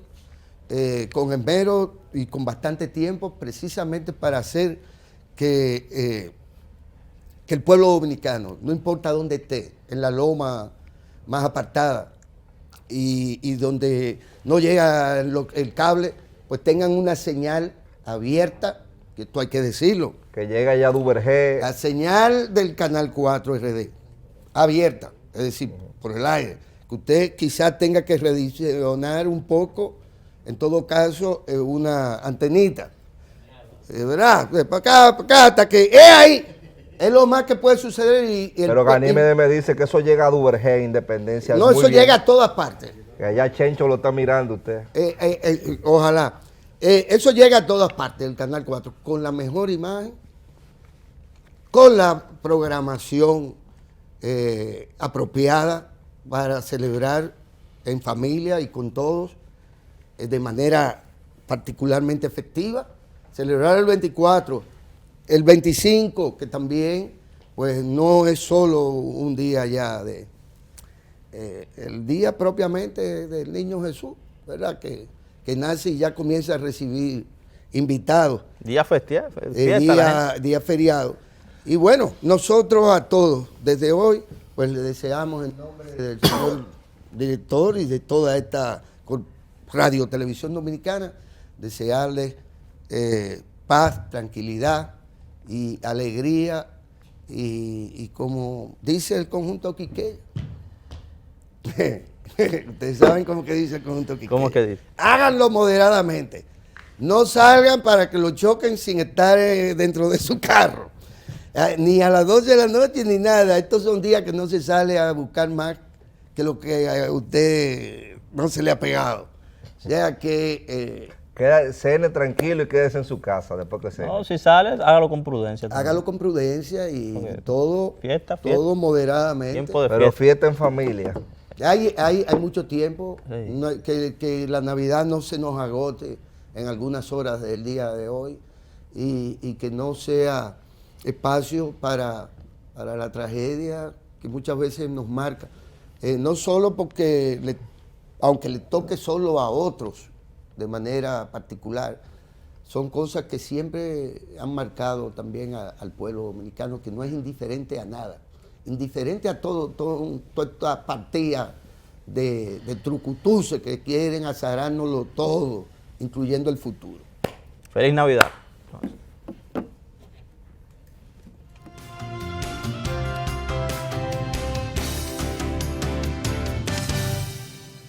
con esmero y con bastante tiempo, precisamente para hacer que el pueblo dominicano, no importa dónde esté, en la loma más apartada y donde no llega el cable, pues tengan una señal abierta, que esto hay que decirlo. Que llega ya Duvergé. La señal del Canal 4 RD, abierta, es decir, por el aire, que usted quizás tenga que redireccionar un poco, en todo caso, una antenita. ¿Verdad? Para acá, hasta que es ahí. Es lo más que puede suceder. Pero Ganímedes me dice que eso llega a Duvergé, Independencia. No, eso llega a todas partes. Que allá Chencho lo está mirando usted. Ojalá. Eso llega a todas partes, el Canal 4, con la mejor imagen, con la programación apropiada para celebrar en familia y con todos, de manera particularmente efectiva. Celebrar el 24, el 25, que también pues no es solo un día ya el día propiamente del niño Jesús, ¿verdad? Que nace y ya comienza a recibir invitados. Día fiesta, la gente. Día feriado. Y bueno, nosotros a todos, desde hoy, pues le deseamos en nombre del señor director y de toda esta radio televisión dominicana, desearles paz, tranquilidad y alegría y como dice el conjunto Quiqueya. Ustedes saben cómo que dice el conjunto Quiqueya. ¿Cómo que dice? Háganlo moderadamente. No salgan para que lo choquen sin estar dentro de su carro. Ni a las 12 de la noche ni nada. Estos son días que no se sale a buscar más que lo que a usted no se le ha pegado. O sea que... cene tranquilo y quédese en su casa después que cene. No, si sale, hágalo con prudencia. También. Hágalo con prudencia y Okay. todo, Fiesta. todo moderadamente. Tiempo de Pero fiesta. fiesta en familia. Hay mucho tiempo, Sí. que la Navidad no se nos agote en algunas horas del día de hoy y que no sea espacio para la tragedia que muchas veces nos marca. No solo porque, aunque le toque solo a otros de manera particular, son cosas que siempre han marcado también al pueblo dominicano, que no es indiferente a nada, indiferente a toda esta partida de trucutuces que quieren azarárnoslo todo, incluyendo el futuro. Feliz Navidad.